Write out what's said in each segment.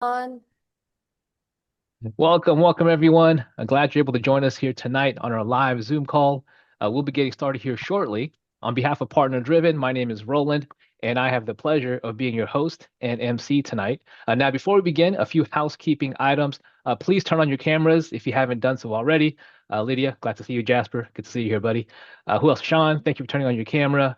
On. Welcome everyone. I'm glad you're able to join us here tonight on our live Zoom call. We'll be getting started here shortly. On behalf of Partner Driven, my name is Roland, and I have the pleasure of being your host and MC tonight. Now, before we begin, a few housekeeping items. Please turn on your cameras if you haven't done so already. Lydia, glad to see you. Jasper, good to see you here, buddy. Who else? Sean, thank you for turning on your camera.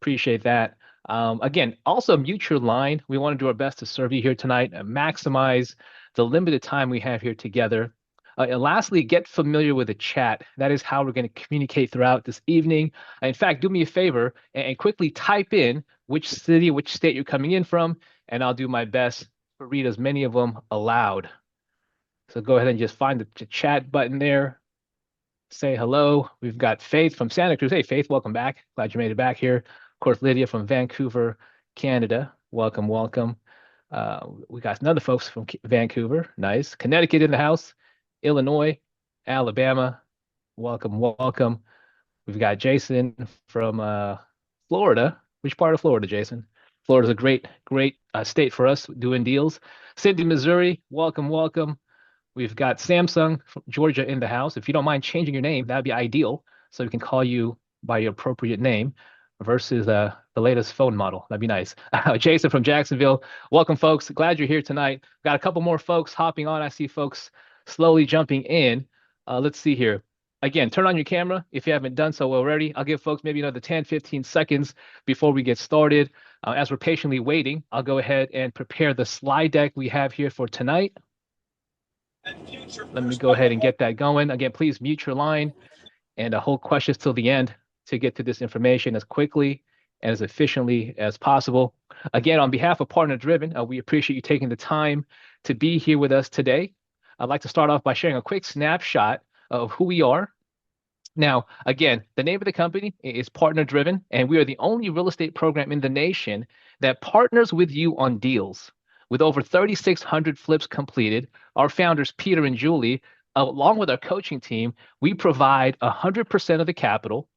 Appreciate that. Again, also mute your line. We want to do our best to serve you here tonight and maximize the limited time we have here together. And lastly, get familiar with the chat. That is how we're going to communicate throughout this evening. In fact, do me a favor and quickly type in which city, which state you're coming in from, and I'll do my best to read as many of them aloud. So go ahead and just find the chat button there. Say hello. We've got Faith from Santa Cruz. Hey, Faith, welcome back. Glad you made it back here. Of course, Lydia from Vancouver, Canada. Welcome, welcome. We got another folks from Vancouver. Nice. Connecticut in the house. Illinois, Alabama. Welcome, welcome. We've got Jason from Florida. Which part of Florida, Jason? Florida's a great state for us doing deals. Cindy, Missouri. Welcome, welcome. We've got Samsung from Georgia in the house. If you don't mind changing your name, that'd be ideal. So we can call you by your appropriate name versus the latest phone model. That'd be nice. Jason from Jacksonville. Welcome, folks. Glad you're here tonight. Got a couple more folks hopping on. I see folks slowly jumping in. Let's see here. Again, turn on your camera if you haven't done so already. I'll give folks maybe another 10, 15 seconds before we get started. As we're patiently waiting, I'll go ahead and prepare the slide deck we have here for tonight. Let me go ahead and get that going. Again, please mute your line and hold questions till the end to get to this information as quickly and as efficiently as possible. Again, on behalf of Partner Driven, we appreciate you taking the time to be here with us today. I'd like to start off by sharing a quick snapshot of who we are. Now, again, the name of the company is Partner Driven, and we are the only real estate program in the nation that partners with you on deals. With over 3,600 flips completed, our founders, Peter and Julie, along with our coaching team, we provide 100% of the capital,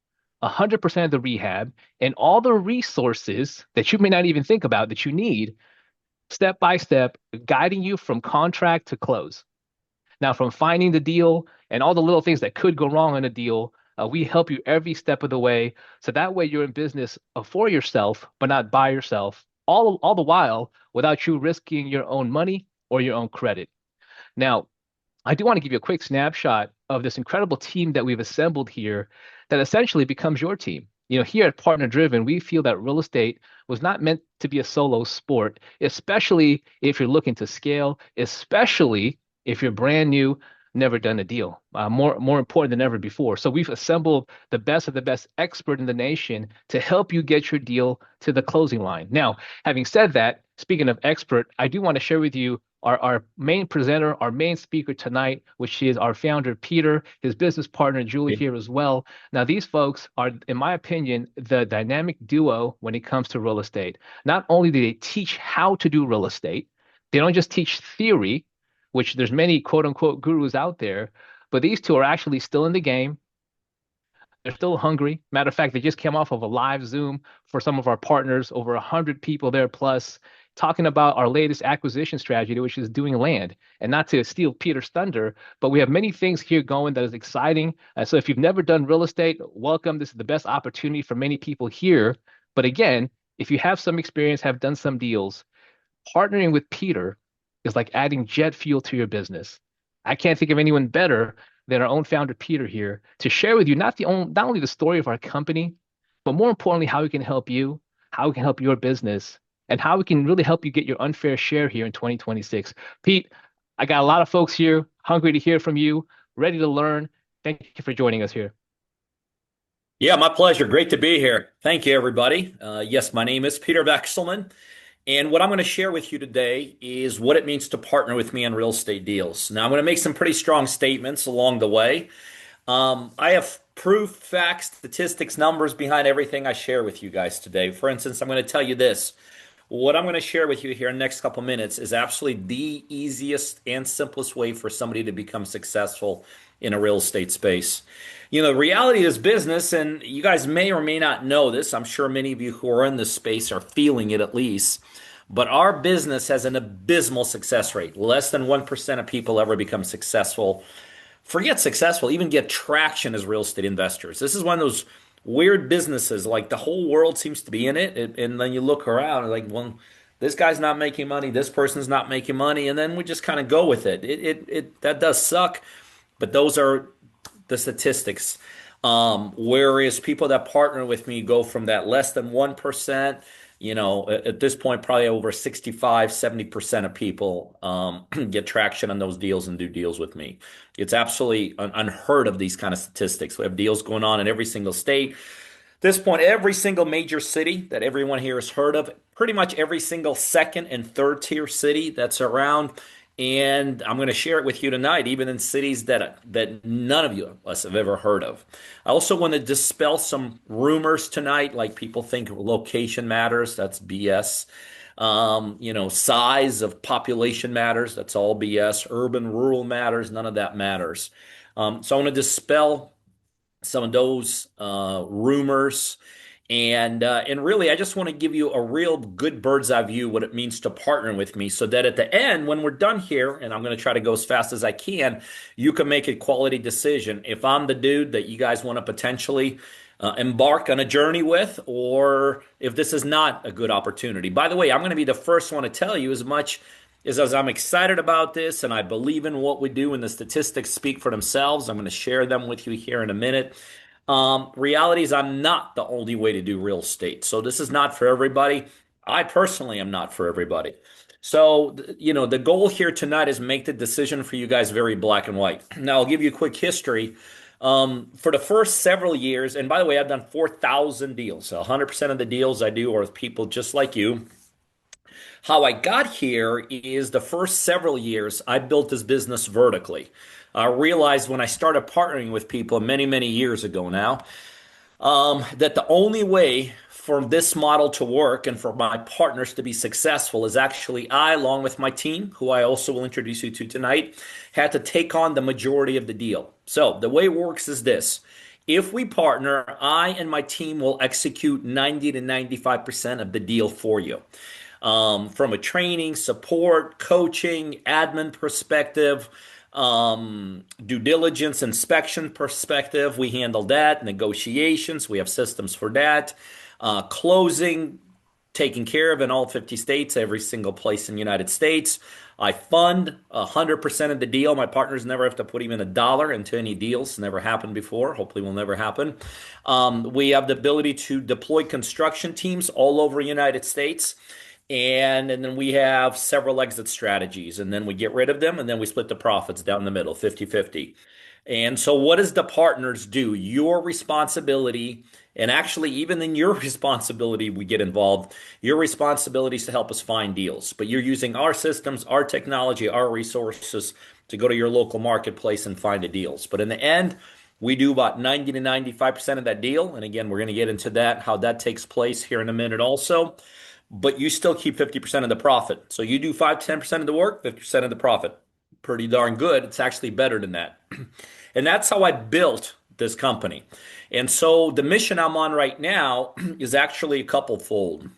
100% of the rehab, and all the resources that you may not even think about that you need, step by step, guiding you from contract to close. Now, from finding the deal and all the little things that could go wrong in a deal, we help you every step of the way. So that way you're in business for yourself, but not by yourself, all the while without you risking your own money or your own credit. Now, I do want to give you a quick snapshot of this incredible team that we've assembled here that essentially becomes your team. Here at Partner Driven, we feel that real estate was not meant to be a solo sport, especially if you're looking to scale, especially if you're brand new, never done a deal. More important than ever before. So we've assembled the best of the best expert in the nation to help you get your deal to the closing line. Now, having said that, speaking of expert, I do want to share with you our main presenter, our main speaker tonight, which is our founder, Peter, his business partner, Julie, here as well. Now, these folks are, in my opinion, the dynamic duo when it comes to real estate. Not only do they teach how to do real estate, they don't just teach theory, which there's many quote unquote gurus out there, but these two are actually still in the game. They're still hungry. Matter of fact, they just came off of a live Zoom for some of our partners, over 100 people there plus, talking about our latest acquisition strategy, which is doing land. And not to steal Peter's thunder, but we have many things here going that is exciting. So if you've never done real estate, welcome. This is the best opportunity for many people here. But again, if you have some experience, have done some deals, partnering with Peter is like adding jet fuel to your business. I can't think of anyone better than our own founder Peter here to share with you not only the story of our company, but more importantly how we can help you, how we can help your business, and how we can really help you get your unfair share here in 2026. Pete, I got a lot of folks here hungry to hear from you, ready to learn. Thank you for joining us here. Yeah, my pleasure. Great to be here. Thank you, everybody. Yes, my name is Peter Vekselman, and what I'm going to share with you today is what it means to partner with me on real estate deals. Now, I'm going to make some pretty strong statements along the way. I have proof, facts, statistics, numbers behind everything I share with you guys today. For instance, I'm going to tell you this. What I'm going to share with you here in the next couple minutes is absolutely the easiest and simplest way for somebody to become successful in a real estate space. The reality is business, and you guys may or may not know this. I'm sure many of you who are in this space are feeling it at least. But our business has an abysmal success rate. Less than 1% of people ever become successful. Forget successful, even get traction as real estate investors. This is one of those weird businesses, like the whole world seems to be in it. And then you look around and like, well, this guy's not making money, this person's not making money, and then we just kind of go with it. That does suck, but those are the statistics. Whereas people that partner with me go from that less than 1%, at this point, probably over 65, 70% of people get traction on those deals and do deals with me. It's absolutely unheard of, these kind of statistics. We have deals going on in every single state. At this point, every single major city that everyone here has heard of, pretty much every single second and third tier city that's around. And I'm going to share it with you tonight, even in cities that none of you us have ever heard of. I also want to dispel some rumors tonight, like people think location matters. That's BS. Size of population matters. That's all BS. Urban, rural matters. None of that matters. So I want to dispel some of those rumors. And really, I just want to give you a real good bird's eye view what it means to partner with me, so that at the end, when we're done here, and I'm going to try to go as fast as I can, you can make a quality decision if I'm the dude that you guys want to potentially embark on a journey with, or if this is not a good opportunity. By the way, I'm going to be the first one to tell you, as much as I'm excited about this and I believe in what we do, and the statistics speak for themselves. I'm going to share them with you here in a minute. Reality is, I'm not the only way to do real estate. So this is not for everybody. I personally am not for everybody. So, the goal here tonight is make the decision for you guys very black and white. Now, I'll give you a quick history. For the first several years, and by the way, I've done 4,000 deals. So 100% of the deals I do are with people just like you. How I got here is, the first several years, I built this business vertically. I realized when I started partnering with people many, many years ago now, that the only way for this model to work and for my partners to be successful is actually I, along with my team, who I also will introduce you to tonight, had to take on the majority of the deal. So the way it works is this. If we partner, I and my team will execute 90 to 95% of the deal for you. From a training, support, coaching, admin perspective, due diligence, inspection perspective, we handle that. Negotiations, we have systems for that. Closing, taken care of in all 50 states, every single place in the United States. I fund 100% of the deal. My partners never have to put even a dollar into any deals. Never happened before. Hopefully will never happen. We have the ability to deploy construction teams all over the United States. And then we have several exit strategies, and then we get rid of them, and then we split the profits down the middle, 50-50. And so what does the partners do? Your responsibility, and actually even in your responsibility, we get involved. Your responsibility is to help us find deals, but you're using our systems, our technology, our resources to go to your local marketplace and find the deals. But in the end, we do about 90 to 95% of that deal. And again, we're going to get into that, how that takes place here in a minute also. But you still keep 50% of the profit. So you do 5 to 10% of the work, 50% of the profit. Pretty darn good. It's actually better than that. And that's how I built this company. And so the mission I'm on right now is actually a couple fold.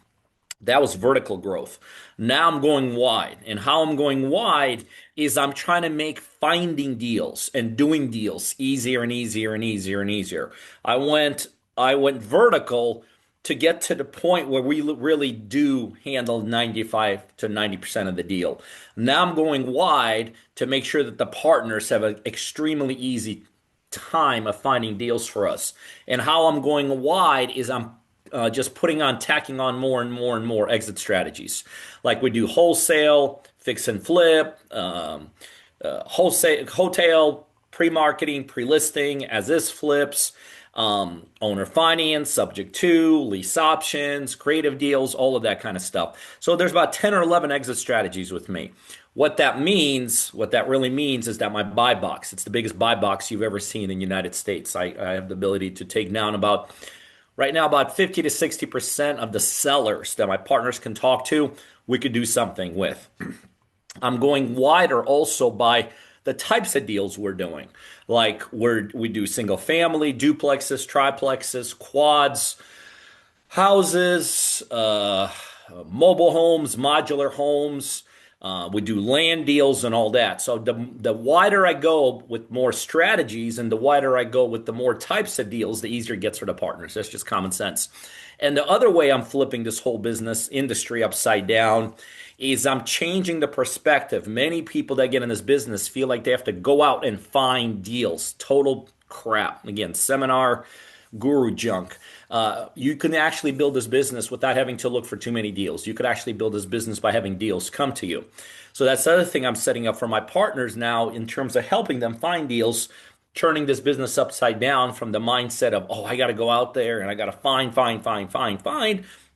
That was vertical growth. Now I'm going wide. And how I'm going wide is I'm trying to make finding deals and doing deals easier and easier and easier and easier. I went vertical to get to the point where we really do handle 95 to 90% of the deal. Now I'm going wide to make sure that the partners have an extremely easy time of finding deals for us. And how I'm going wide is I'm just tacking on more and more and more exit strategies. Like we do wholesale, fix and flip, wholesale, hotel, pre-marketing, pre-listing, as is flips, owner finance, subject to, lease options, creative deals, all of that kind of stuff. So there's about 10 or 11 exit strategies with me. What that really means is that my buy box, it's the biggest buy box you've ever seen in the United States. I have the ability to take down right now, about 50 to 60% of the sellers that my partners can talk to, we could do something with. I'm going wider also by the types of deals we're doing. Like we do single family, duplexes, triplexes, quads, houses, mobile homes, modular homes. We do land deals and all that. So the wider I go with more strategies and the wider I go with the more types of deals, the easier it gets for the partners. That's just common sense. And the other way I'm flipping this whole business industry upside down is I'm changing the perspective. Many people that get in this business feel like they have to go out and find deals. Total crap. Again, seminar guru junk. You can actually build this business without having to look for too many deals. You could actually build this business by having deals come to you. So that's the other thing I'm setting up for my partners now in terms of helping them find deals, turning this business upside down from the mindset of, oh, I got to go out there and I got to find.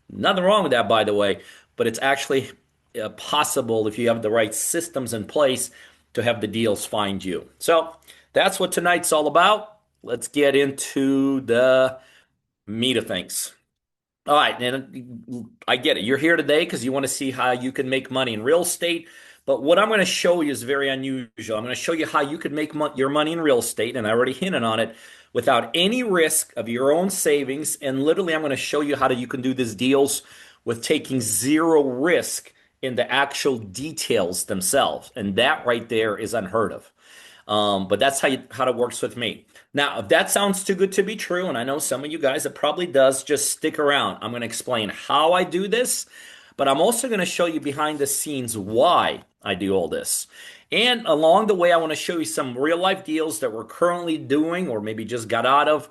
Nothing wrong with that, by the way, but it's actually possible if you have the right systems in place to have the deals find you. So that's what tonight's all about. Let's get into the meat of things. All right, and I get it. You're here today because you want to see how you can make money in real estate. But what I'm going to show you is very unusual. I'm going to show you how you could make your money in real estate, and I already hinted on it, without any risk of your own savings. And literally, I'm going to show you how you can do these deals with taking zero risk in the actual details themselves. And that right there is unheard of. But that's how it works with me. Now, if that sounds too good to be true, and I know some of you guys it probably does, just stick around. I'm going to explain how I do this, but I'm also going to show you behind the scenes why I do all this. And along the way, I want to show you some real life deals that we're currently doing or maybe just got out of,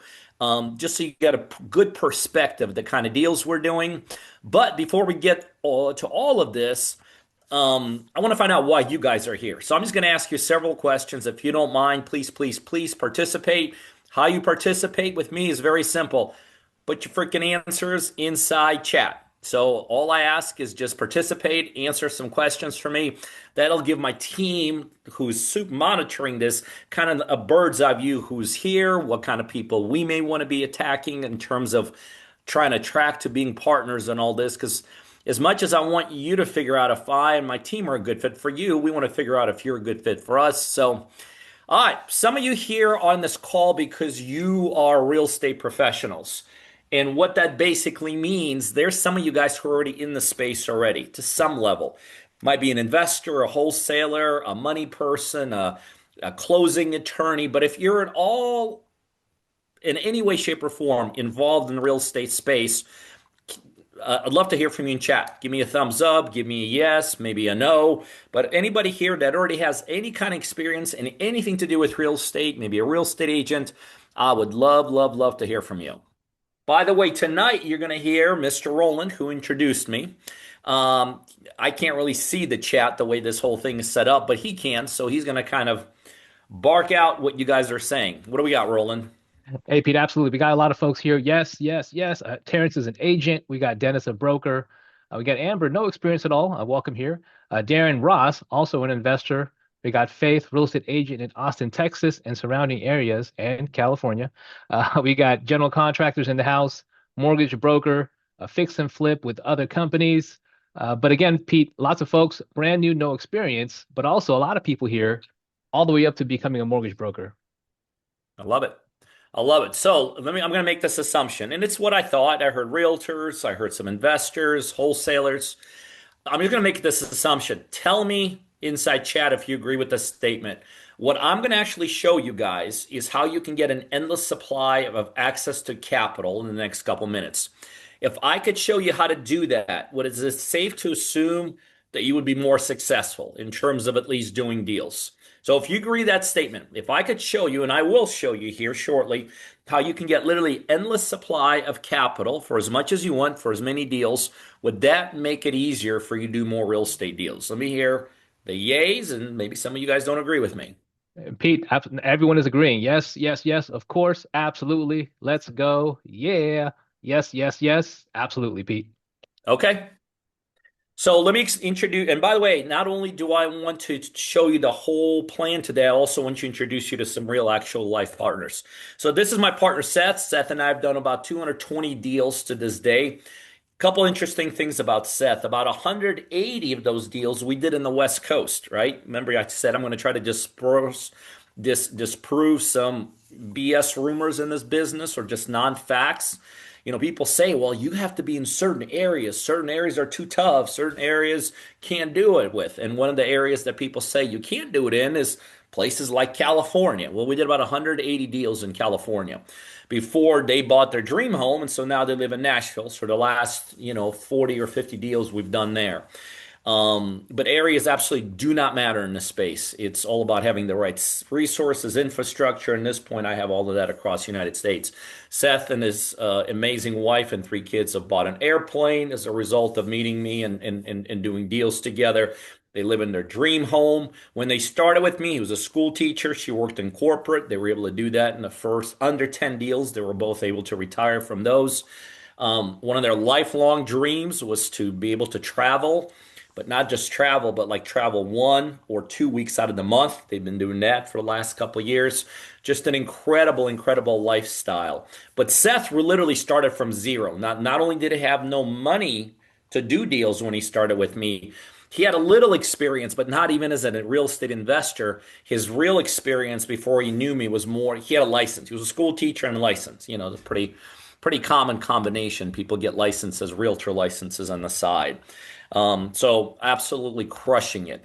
just so you get a good perspective of the kind of deals we're doing. But before we get to all of this, I want to find out why you guys are here. So I'm just going to ask you several questions. If you don't mind, please participate. How you participate with me is very simple. Put your freaking answers inside chat. So all I ask is just participate, answer some questions for me. That'll give my team who's monitoring this kind of a bird's eye view who's here, what kind of people we may want to be attacking in terms of trying to track to being partners and all this. Because as much as I want you to figure out if I and my team are a good fit for you, we want to figure out if you're a good fit for us. So, all right, some of you here on this call because you are real estate professionals. And what that basically means, there's some of you guys who are already in the space already to some level. Might be an investor, a wholesaler, a money person, a closing attorney. But if you're at all, in any way, shape, or form, involved in the real estate space, I'd love to hear from you in chat. Give me a thumbs up, give me a yes, maybe a no. But anybody here that already has any kind of experience in anything to do with real estate, maybe a real estate agent, I would love to hear from you. By the way, tonight you're going to hear Mr. Roland, who introduced me. I can't really see the chat the way this whole thing is set up, but he can, so he's going to kind of bark out what you guys are saying. What do we got, Roland? Hey, Pete, absolutely. We got a lot of folks here. Yes, yes, yes. Terrence is an agent. We got Dennis, a broker. We got Amber, no experience at all. Welcome here. Darren Ross, also an investor. We got Faith, real estate agent in Austin, Texas, and surrounding areas, and California. We got general contractors in the house, mortgage broker, fix and flip with other companies. But again, Pete, lots of folks, brand new, no experience, but also a lot of people here, all the way up to becoming a mortgage broker. I love it. I love it. So I'm going to make this assumption, and it's what I thought. I heard realtors, I heard some investors, wholesalers. I'm just going to make this assumption. Tell me inside chat if you agree with this statement. What I'm going to actually show you guys is how you can get an endless supply of access to capital in the next couple minutes. If I could show you how to do that, is it safe to assume that you would be more successful in terms of at least doing deals? So if you agree that statement, if I could show you, and I will show you here shortly, how you can get literally endless supply of capital for as much as you want, for as many deals, would that make it easier for you to do more real estate deals? Let me hear the yays, and maybe some of you guys don't agree with me. Pete, everyone is agreeing. Yes, yes, yes, of course, absolutely. Let's go. Yeah. Yes, yes, yes. Absolutely, Pete. Okay. So let me introduce, and by the way, not only do I want to show you the whole plan today, I also want to introduce you to some real actual life partners. So this is my partner, Seth. Seth and I have done about 220 deals to this day. Couple interesting things about Seth. About 180 of those deals we did in the West Coast, right? Remember I said I'm going to try to disprove some BS rumors in this business or just non-facts. People say, well, you have to be in certain areas. Certain areas are too tough. Certain areas can't do it with. And one of the areas that people say you can't do it in is places like California. Well, we did about 180 deals in California before they bought their dream home. And so now they live in Nashville. So the last, 40 or 50 deals we've done there. But areas absolutely do not matter in this space. It's all about having the right resources, infrastructure. And at this point, I have all of that across the United States. Seth and his amazing wife and 3 kids have bought an airplane as a result of meeting me and doing deals together. They live in their dream home. When they started with me, he was a school teacher. She worked in corporate. They were able to do that in the first under 10 deals. They were both able to retire from those. One of their lifelong dreams was to be able to travel, but not just travel, but like travel 1 or 2 weeks out of the month. They've been doing that for the last couple of years. Just an incredible, incredible lifestyle. But Seth literally started from zero. Not only did he have no money to do deals when he started with me, he had a little experience, but not even as a real estate investor. His real experience before he knew me was more, he had a license. He was a school teacher and a license. The pretty common combination. People get licenses, realtor licenses on the side. So absolutely crushing it.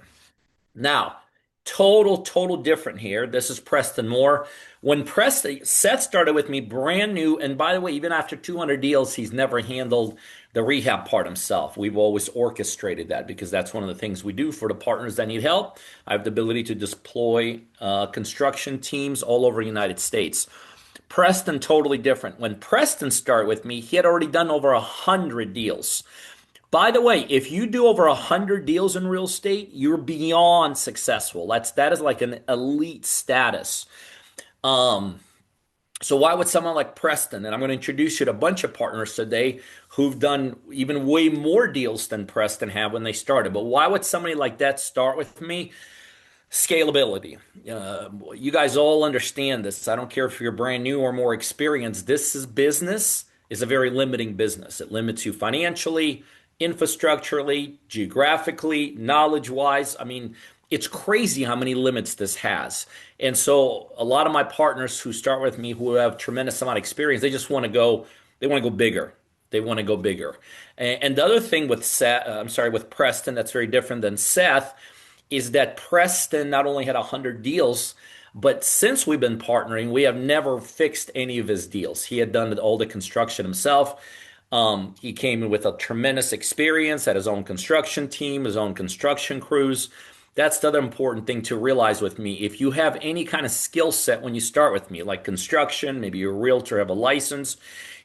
Now, total different here. This is Preston Moore. When Preston Seth started with me brand new, and by the way, even after 200 deals, he's never handled the rehab part himself. We've always orchestrated that because that's one of the things we do for the partners that need help. I have the ability to deploy construction teams all over the United States. Preston, totally different. When Preston started with me, he had already done over 100 deals. By the way, if you do over 100 deals in real estate, you're beyond successful. That is like an elite status. Um, so why would someone like Preston, and I'm going to introduce you to a bunch of partners today who've done even way more deals than Preston had when they started. But why would somebody like that start with me? Scalability. You guys all understand this. I don't care if you're brand new or more experienced. Business is a very limiting business. It limits you financially, infrastructurally, geographically, knowledge-wise. I mean, it's crazy how many limits this has. And so a lot of my partners who start with me who have tremendous amount of experience, they just want to go, they want to go bigger. They want to go bigger. And the other thing with with Preston that's very different than Seth is that Preston not only had 100 deals, but since we've been partnering, we have never fixed any of his deals. He had done all the construction himself. He came in with a tremendous experience, had his own construction team, his own construction crews. That's the other important thing to realize with me. If you have any kind of skill set when you start with me, like construction, maybe you're a realtor, have a license,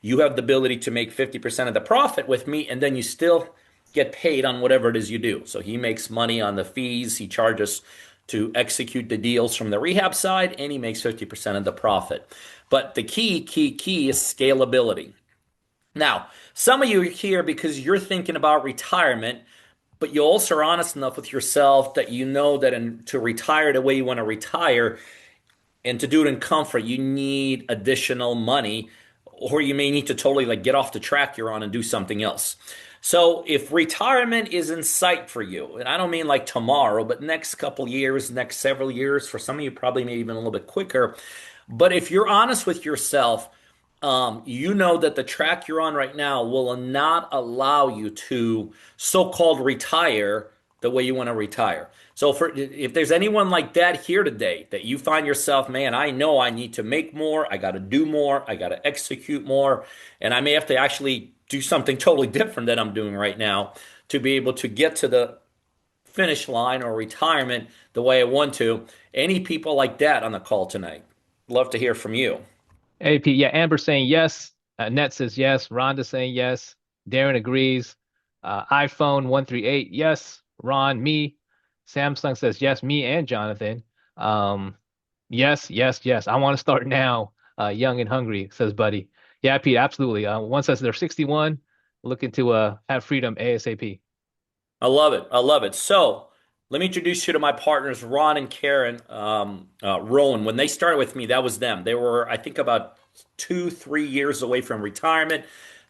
you have the ability to make 50% of the profit with me, and then you still get paid on whatever it is you do. So he makes money on the fees he charges to execute the deals from the rehab side, and he makes 50% of the profit. But the key is scalability. Now, some of you are here because you're thinking about retirement, but you also are honest enough with yourself that you know that to retire the way you want to retire and to do it in comfort, you need additional money, or you may need to totally like get off the track you're on and do something else. So if retirement is in sight for you, and I don't mean like tomorrow, but next couple years, next several years, for some of you probably maybe even a little bit quicker. But if you're honest with yourself, you know that the track you're on right now will not allow you to so-called retire the way you want to retire. So if there's anyone like that here today that you find yourself, man, I know I need to make more, I got to do more, I got to execute more, and I may have to actually do something totally different than I'm doing right now to be able to get to the finish line or retirement the way I want to. Any people like that on the call tonight? Love to hear from you. AP, yeah, Amber saying yes. Net says yes. Rhonda saying yes. Darren agrees. iPhone 138, yes. Ron, me. Samsung says yes, me and Jonathan. Yes, yes, yes. I want to start now. Young and hungry, says Buddy. Yeah, Pete, absolutely. One says they're 61, looking to have freedom ASAP. I love it. I love it. So let me introduce you to my partners, Ron and Karen Rowan. When they started with me, that was them. They were, I think, about 2, 3 years away from retirement.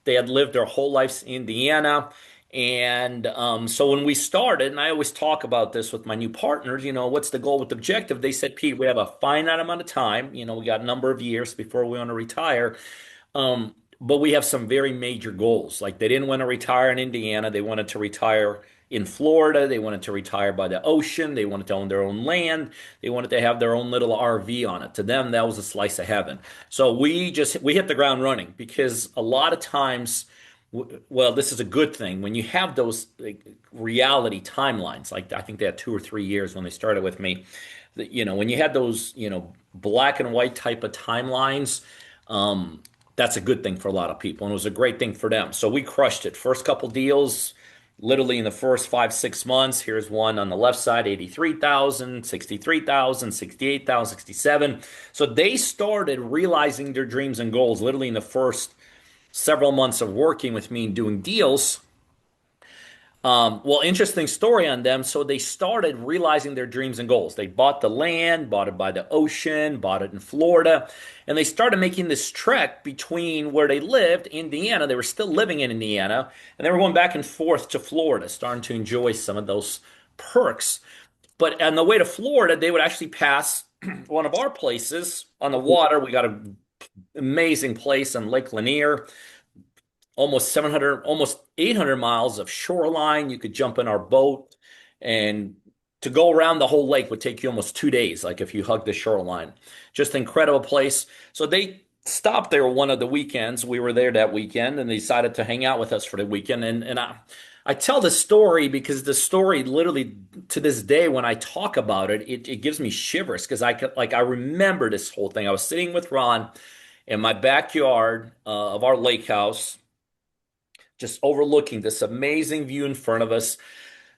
They had lived their whole lives in Indiana. And so when we started, and I always talk about this with my new partners, what's the goal with the objective? They said, Pete, we have a finite amount of time. We got a number of years before we want to retire. but we have some very major goals. Like they didn't want to retire in Indiana. They wanted to retire in Florida. They wanted to retire by the ocean. They wanted to own their own land. They wanted to have their own little RV on it. To them, that was a slice of heaven. So we hit the ground running because a lot of times, well, this is a good thing when you have those like, reality timelines. Like I think they had 2 or 3 years when they started with me. When you had those, black and white type of timelines, um, that's a good thing for a lot of people, and it was a great thing for them. So we crushed it. First couple deals, literally in the first 5, 6 months. Here's one on the left side, 83,000, 63,000, 68,000, 67. So they started realizing their dreams and goals literally in the first several months of working with me and doing deals. Well, interesting story on them. So they started realizing their dreams and goals. They bought the land, bought it by the ocean, bought it in Florida, and they started making this trek between where they lived, Indiana. They were still living in Indiana, and they were going back and forth to Florida, starting to enjoy some of those perks. But on the way to Florida, they would actually pass one of our places on the water. We got an amazing place on Lake Lanier, almost 700, almost 800 miles of shoreline. You could jump in our boat, and to go around the whole lake would take you almost 2 days, like if you hug the shoreline. Just incredible place. So they stopped there one of the weekends. We were there that weekend and they decided to hang out with us for the weekend. And I tell the story because the story literally to this day, when I talk about it, it gives me shivers because I remember this whole thing. I was sitting with Ron in my backyard of our lake house, just overlooking this amazing view in front of us.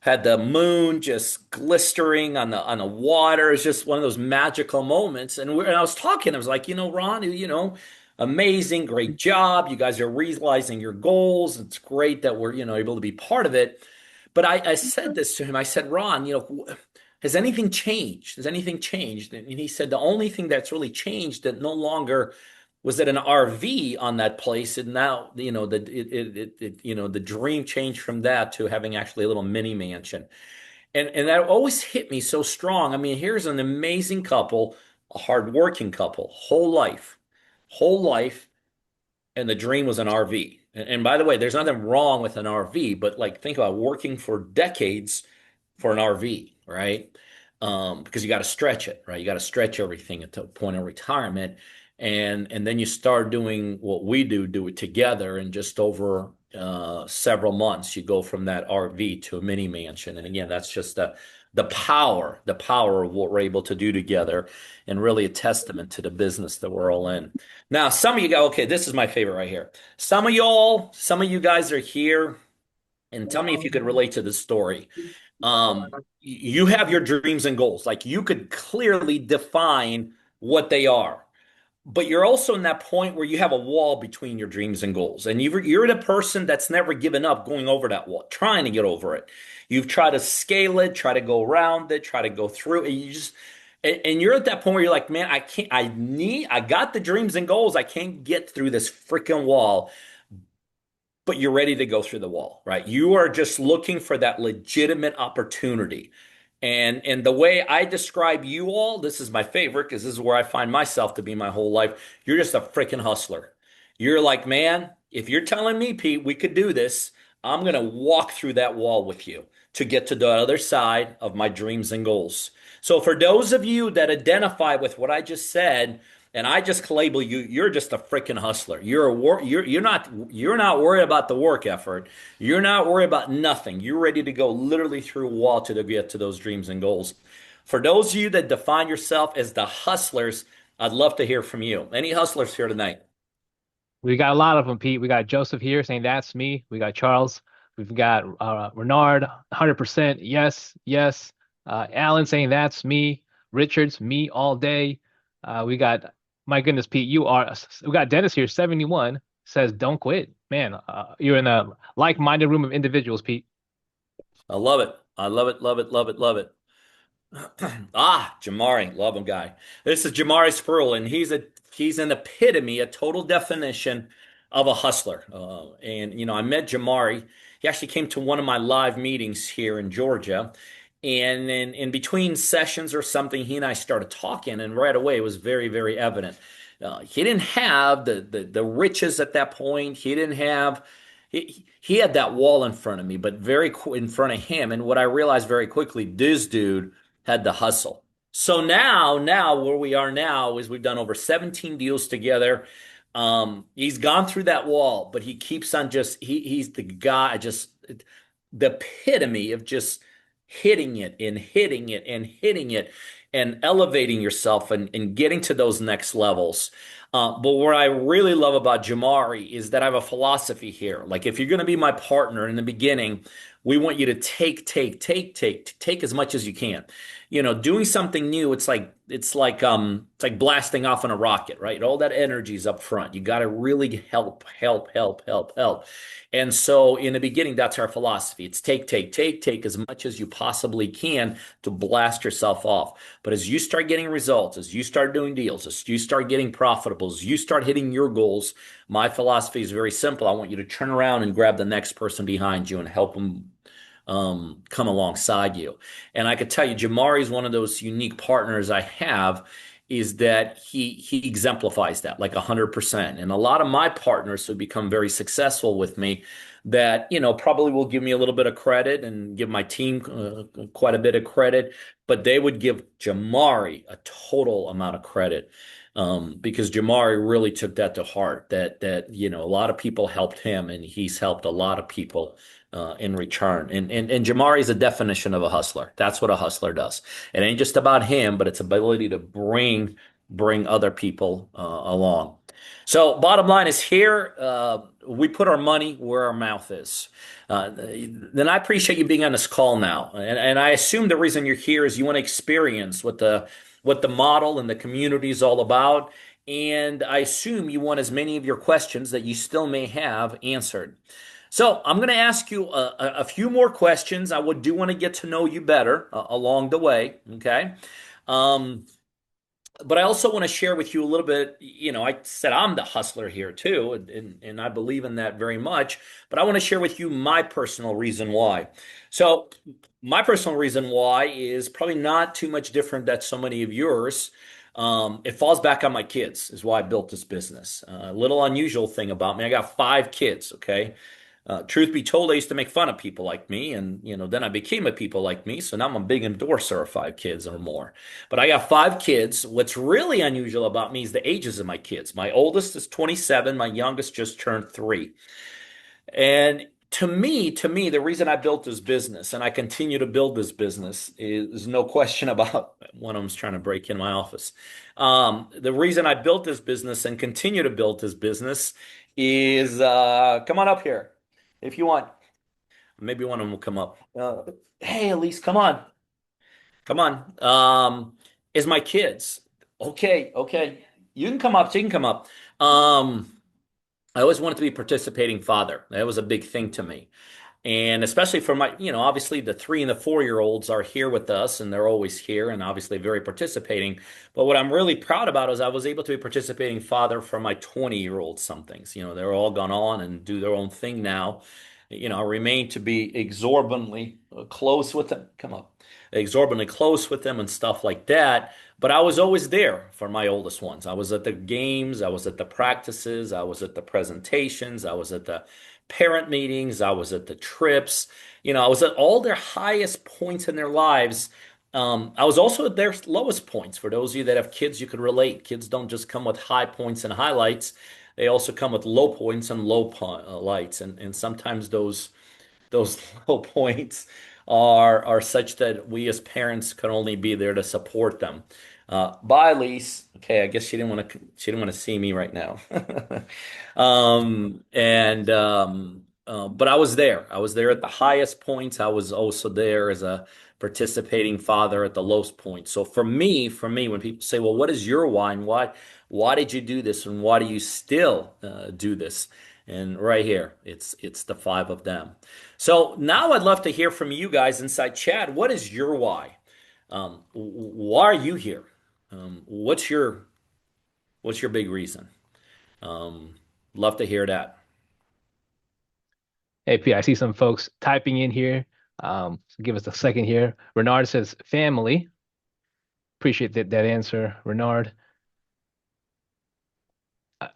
Had the moon just glistering on the water. It's just one of those magical moments. And I was talking. I was like, Ron, amazing, great job. You guys are realizing your goals. It's great that we're able to be part of it. But I said this to him. I said, Ron, has anything changed? Has anything changed? And he said the only thing that's really changed that no longer was it an RV on that place, and now the dream changed from that to having actually a little mini mansion, and that always hit me so strong. I mean, here's an amazing couple, a hardworking couple, whole life, and the dream was an RV. And by the way, there's nothing wrong with an RV, but like think about working for decades for an RV, right? Because you got to stretch it, right? You got to stretch everything at the point of retirement, and then you start doing what we do it together, and just over several months, you go from that RV to a mini mansion. And again, that's just the power of what we're able to do together, and really a testament to the business that we're all in. Now, some of you go, okay, this is my favorite right here. Some of you guys are here, and tell me if you could relate to this story. You have your dreams and goals. Like you could clearly define what they are. But you're also in that point where you have a wall between your dreams and goals. And you're the person that's never given up going over that wall, trying to get over it. You've tried to scale it, try to go around it, try to go through it. And you're at that point where you're like, man, I got the dreams and goals. I can't get through this freaking wall, but you're ready to go through the wall, right? You are just looking for that legitimate opportunity. And the way I describe you all, this is my favorite because this is where I find myself to be my whole life. You're just a freaking hustler. You're like, man, if you're telling me, Pete, we could do this, I'm going to walk through that wall with you to get to the other side of my dreams and goals. So for those of you that identify with what I just said, and I just label you, you're just a freaking hustler. You're not worried about the work effort. You're not worried about nothing. You're ready to go literally through a wall to get to those dreams and goals. For those of you that define yourself as the hustlers, I'd love to hear from you. Any hustlers here tonight? We got a lot of them, Pete. We got Joseph here saying that's me. We got Charles. We've got Renard, 100%. Yes, yes. Alan saying that's me. Richards, me all day. We got, my goodness, Pete, we got Dennis here, 71, says don't quit. Man, you're in a like-minded room of individuals, Pete. I love it. I love it, love it, love it, love it. Jamari, love him guy. This is Jamari Spruill, and he's an epitome, a total definition of a hustler. And I met Jamari. He actually came to one of my live meetings here in Georgia. And then in between sessions or something, he and I started talking, and right away it was very, very evident. He didn't have the riches at that point. He didn't have he had that wall in front of me, but in front of him. And what I realized very quickly, this dude had the hustle. So now where we are now is we've done over 17 deals together. He's gone through that wall, but he keeps on he's the guy, just the epitome of just hitting it and hitting it and hitting it and elevating yourself and getting to those next levels. But what I really love about Jamari is that I have a philosophy here. Like, if you're going to be my partner in the beginning, we want you to take as much as you can. Doing something new, it's like blasting off on a rocket, right? All that energy is up front. You got to really help. And so in the beginning, that's our philosophy. It's take as much as you possibly can to blast yourself off. But as you start getting results, as you start doing deals, as you start getting profitable, as you start hitting your goals, my philosophy is very simple. I want you to turn around and grab the next person behind you and help them come alongside you. And I could tell you, Jamari is one of those unique partners I have, is that he exemplifies that like 100%. And a lot of my partners who become very successful with me, that probably will give me a little bit of credit and give my team quite a bit of credit, but they would give Jamari a total amount of credit. Because Jamari really took that to heart, that a lot of people helped him and he's helped a lot of people in return. And Jamari is a definition of a hustler. That's what a hustler does. It ain't just about him, but it's ability to bring other people along. So bottom line is here, we put our money where our mouth is. Then I appreciate you being on this call now. And I assume the reason you're here is you want to experience what the model and the community is all about. And I assume you want as many of your questions that you still may have answered. So I'm going to ask you a few more questions. I do want to get to know you better along the way. Okay. Um, but I also want to share with you a little bit. I said I'm the hustler here too, and I believe in that very much. But I want to share with you my personal reason why. So, my personal reason why is probably not too much different than so many of yours. It falls back on my kids, is why I built this business. A little unusual thing about me, I got 5 kids, okay? Truth be told, I used to make fun of people like me, and then I became a people like me. So now I'm a big endorser of 5 kids or more. But I got 5 kids. What's really unusual about me is the ages of my kids. My oldest is 27. My youngest just turned 3. And to me, the reason I built this business and I continue to build this business is no question about one of them's trying to break in my office. The reason I built this business and continue to build this business is come on up here if you want. Maybe one of them will come up. Hey, Elise, come on. Come on. Is my kids. Okay, okay. You can come up. So you can come up. I always wanted to be a participating father. That was a big thing to me. And especially for obviously the 3 and the 4 year olds are here with us and they're always here and obviously very participating. But what I'm really proud about is I was able to be a participating father for my 20-year-old somethings. They're all gone on and do their own thing now. I remain to be exorbitantly close with them. Come up. Exorbitantly close with them and stuff like that. But I was always there for my oldest ones. I was at the games, I was at the practices, I was at the presentations, I was at the parent meetings, I was at the trips. I was at all their highest points in their lives. I was also at their lowest points. For those of you that have kids, you could relate. Kids don't just come with high points and highlights. They also come with low points and lights. And sometimes those low points are such that we as parents can only be there to support them. Bye, Lise. Okay, I guess she didn't want to see me right now. But I was there. I was there at the highest points. I was also there as a participating father at the lowest point. So for me, when people say, "Well, what is your why and why did you do this and why do you still do this?" And right here, it's the 5 of them. So now I'd love to hear from you guys inside chat. What is your why? Why are you here? What's your big reason? Um, Love to hear that. Hey, P, I see some folks typing in here. So give us a second here. Renard says family. Appreciate that answer, Renard.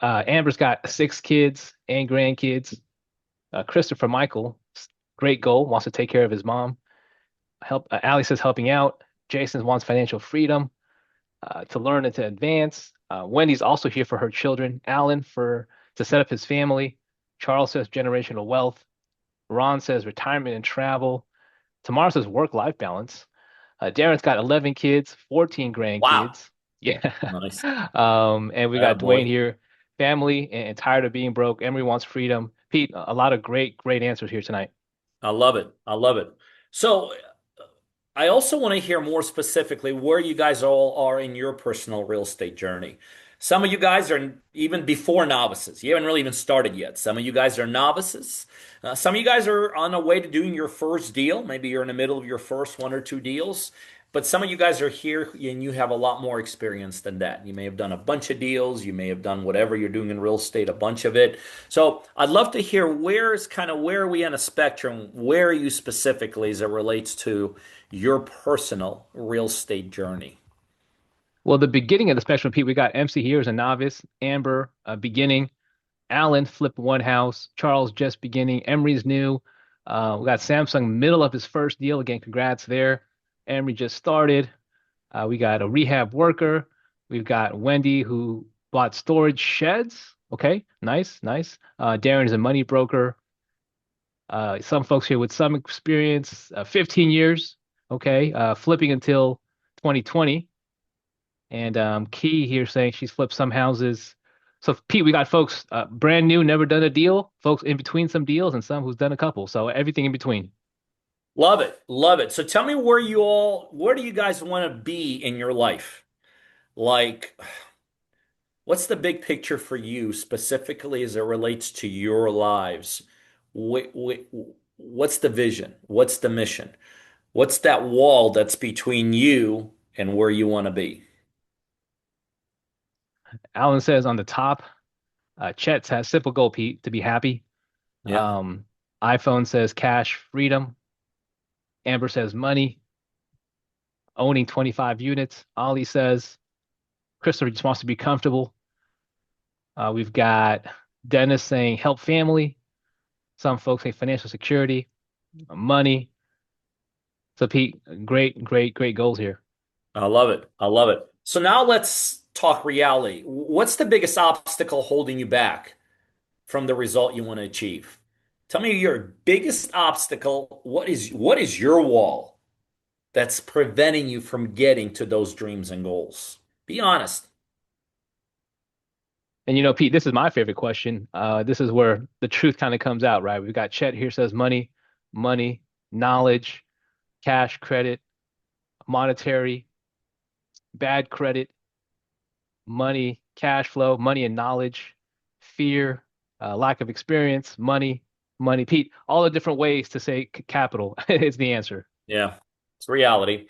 Amber's got 6 kids and grandkids. Christopher Michael, great goal, wants to take care of his mom. Allie says helping out. Jason wants financial freedom, to learn and to advance. Wendy's also here for her children. Alan for to set up his family. Charles says generational wealth. Ron says retirement and travel. Tamara says work-life balance. Darren's got 11 kids, 14 Wow. grandkids. Yeah. Nice. And we got Dwayne Boy. here, family and tired of being broke. Emery wants freedom. Pete, a lot of great, great answers here tonight. I love it. I love it. So I also want to hear more specifically where you guys all are in your personal real estate journey. Some of you guys are even before novices. You haven't really even started yet. Some of you guys are novices. Some of you guys are on the way to doing your first deal. Maybe you're in the middle of your first 1 or 2 deals. But some of you guys are here and you have a lot more experience than that. You may have done a bunch of deals. You may have done whatever you're doing in real estate, a bunch of it. So I'd love to hear where are we on a spectrum? Where are you specifically as it relates to your personal real estate journey? Well, the beginning of the spectrum, Pete, we got MC here as a novice, Amber, beginning, Alan flipped one house, Charles just beginning, Emery's new. We got Samsung middle of his first deal. Again, congrats there. Emery just started. We got a rehab worker. We've got Wendy who bought storage sheds. Okay, nice, nice. Darren is a money broker. Some folks here with some experience, 15 years. Okay, flipping until 2020. And Key here saying she's flipped some houses. So Pete, we got folks brand new, never done a deal, folks in between some deals, and some who's done a couple. So everything in between. Love it. Love it. So tell me where do you guys want to be in your life? Like, what's the big picture for you specifically as it relates to your lives? What's the vision? What's the mission? What's that wall that's between you and where you want to be? Alan says on the top, Chet has simple goal, Pete, to be happy. Yeah, iPhone says cash freedom. Amber says money, owning 25 units. Ollie says Christopher just wants to be comfortable. We've got Dennis saying help family. Some folks say financial security, money. So Pete, great, great, great goals here. I love it. I love it. So now let's talk reality. What's the biggest obstacle holding you back from the result you want to achieve? Tell me your biggest obstacle. What is your wall that's preventing you from getting to those dreams and goals? Be honest. And Pete, this is my favorite question. This is where the truth kind of comes out, right? We've got Chet here says money, money, knowledge, cash, credit, monetary, bad credit, money, cash flow, money and knowledge, fear, lack of experience, money, money. Pete, all the different ways to say capital is the answer. Yeah, it's reality.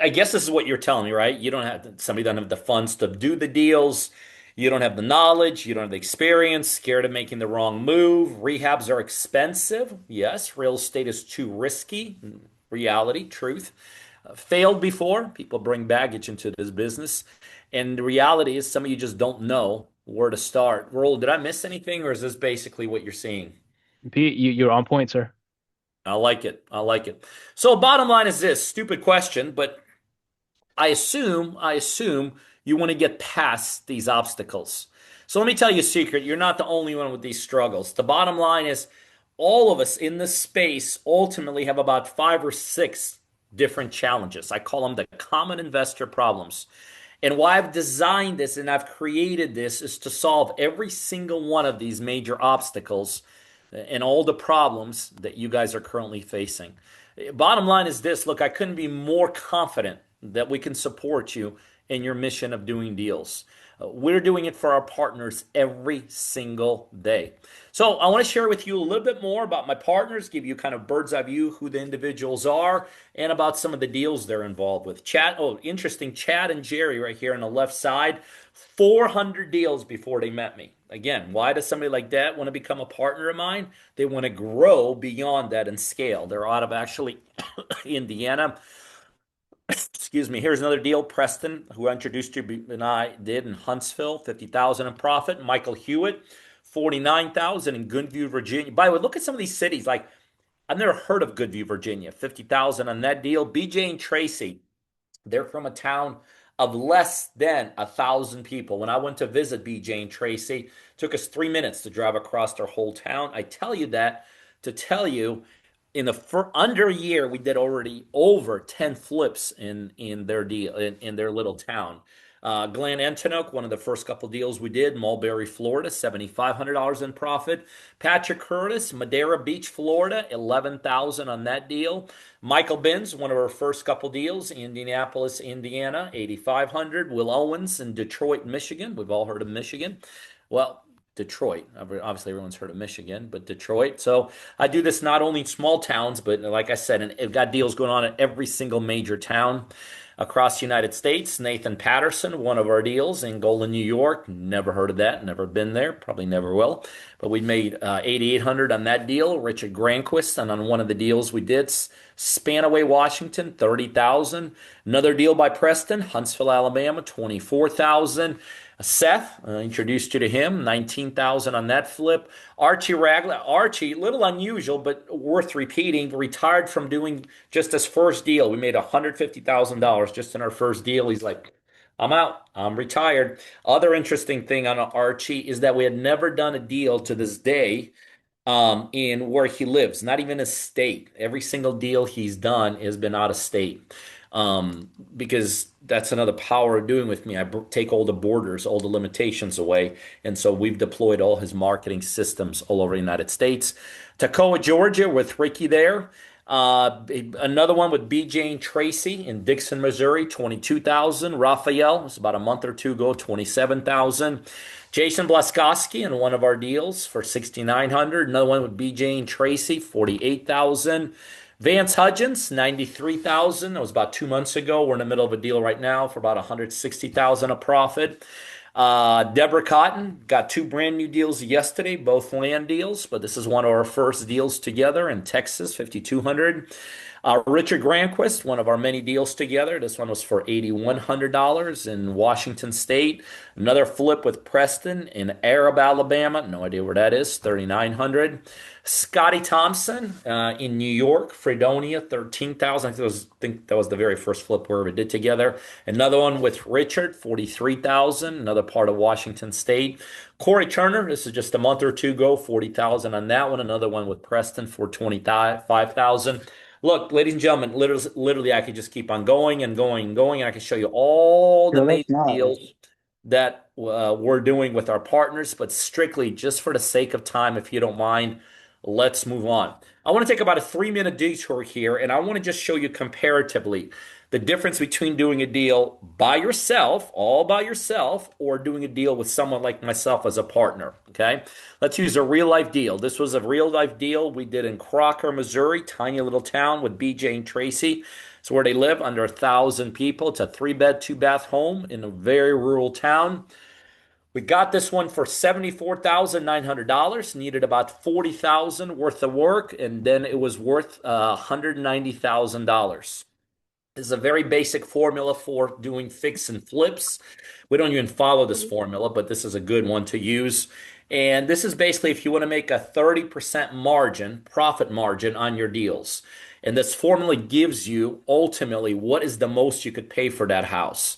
I guess this is what you're telling me, right? You don't have somebody doesn't have the funds to do the deals. You don't have the knowledge. You don't have the experience. Scared of making the wrong move. Rehabs are expensive. Yes, real estate is too risky. Reality, truth. Failed before. People bring baggage into this business, and the reality is some of you just don't know where to start. Roll, did I miss anything, or is this basically what you're seeing? Pete, you're on point, sir. I like it. I like it. So bottom line is this, stupid question, but I assume you want to get past these obstacles. So let me tell you a secret. You're not the only one with these struggles. The bottom line is all of us in this space ultimately have about 5 or 6 different challenges. I call them the common investor problems. And why I've designed this and I've created this is to solve every single one of these major obstacles and all the problems that you guys are currently facing. Bottom line is this, look, I couldn't be more confident that we can support you in your mission of doing deals. We're doing it for our partners every single day. So I want to share with you a little bit more about my partners, give you kind of bird's eye view who the individuals are, and about some of the deals they're involved with. Chad, oh, interesting, Chad and Jerry right here on the left side, 400 deals before they met me. Again, why does somebody like that want to become a partner of mine? They want to grow beyond that and scale. They're out of actually Indiana. Excuse me. Here's another deal. Preston, who I introduced you and I did in Huntsville, 50,000 in profit. Michael Hewitt, 49,000 in Goodview, Virginia. By the way, look at some of these cities. Like I've never heard of Goodview, Virginia. 50,000 on that deal. BJ and Tracy, they're from a town of less than 1,000 people. When I went to visit BJ and Tracy, it took us 3 minutes to drive across their whole town. I tell you that to tell you in under a year, we did already over 10 flips in their deal in their little town. Glenn Antinook, one of the first couple deals we did, Mulberry, Florida, $7,500 in profit. Patrick Curtis, Madeira Beach, Florida, 11,000 on that deal. Michael Binns, one of our first couple deals, Indianapolis, Indiana, 8,500. Will Owens in Detroit, Michigan. We've all heard of Michigan. Well, Detroit. Obviously, everyone's heard of Michigan, but Detroit. So I do this not only in small towns, but like I said, and I've got deals going on in every single major town across the United States. Nathan Patterson, one of our deals in Golden, New York. Never heard of that. Never been there. Probably never will. But we made 8,800 on that deal. Richard Granquist, and on one of the deals we did, Spanaway, Washington, 30,000. Another deal by Preston, Huntsville, Alabama, 24,000. Seth, introduced you to him, 19,000 on that flip. Archie Ragland, Archie, little unusual, but worth repeating, retired from doing just his first deal. We made $150,000 just in our first deal. He's like, I'm out. I'm retired. Other interesting thing on Archie is that we had never done a deal to this day in where he lives, not even a state. Every single deal he's done has been out of state. Because that's another power of doing with me. I take all the borders, all the limitations away. And so we've deployed all his marketing systems all over the United States. Toccoa, Georgia, with Ricky there. Another one with BJ and Tracy in Dixon, Missouri, 22,000. Raphael, it was about a month or two ago, 27,000. Jason Blaskowski in one of our deals for 6,900. Another one with BJ and Tracy, 48,000. Vance Hudgens, 93,000. That was about 2 months ago. We're in the middle of a deal right now for about 160,000 a profit. Deborah Cotton got two brand new deals yesterday, both land deals, but this is one of our first deals together in Texas, 5,200. Richard Granquist, one of our many deals together. This one was for $8,100 in Washington State. Another flip with Preston in Arab, Alabama. No idea where that is. 3,900. Scotty Thompson in New York, Fredonia, 13,000. I think that was the very first flip we ever did together. Another one with Richard, 43,000. Another part of Washington State. Corey Turner, this is just a month or two ago, 40,000 on that one. Another one with Preston for 25,000. Look, ladies and gentlemen, literally, I could just keep on going and going and going, and I can show you all the No, that's major not. deals that we're doing with our partners, but strictly just for the sake of time, if you don't mind, let's move on. I want to take about a 3 minute detour here, and I want to just show you comparatively the difference between doing a deal by yourself, all by yourself, or doing a deal with someone like myself as a partner. Okay, let's use a real life deal. This was a real life deal we did in Crocker, Missouri, tiny little town with BJ and Tracy. It's where they live, under 1,000 people. It's a 3 bed, 2 bath home in a very rural town. We got this one for $74,900. Needed about 40,000 worth of work, and then it was worth $190,000. This is a very basic formula for doing fix and flips. We don't even follow this formula, but this is a good one to use. And this is basically if you want to make a 30% margin, profit margin on your deals. And this formula gives you ultimately what is the most you could pay for that house.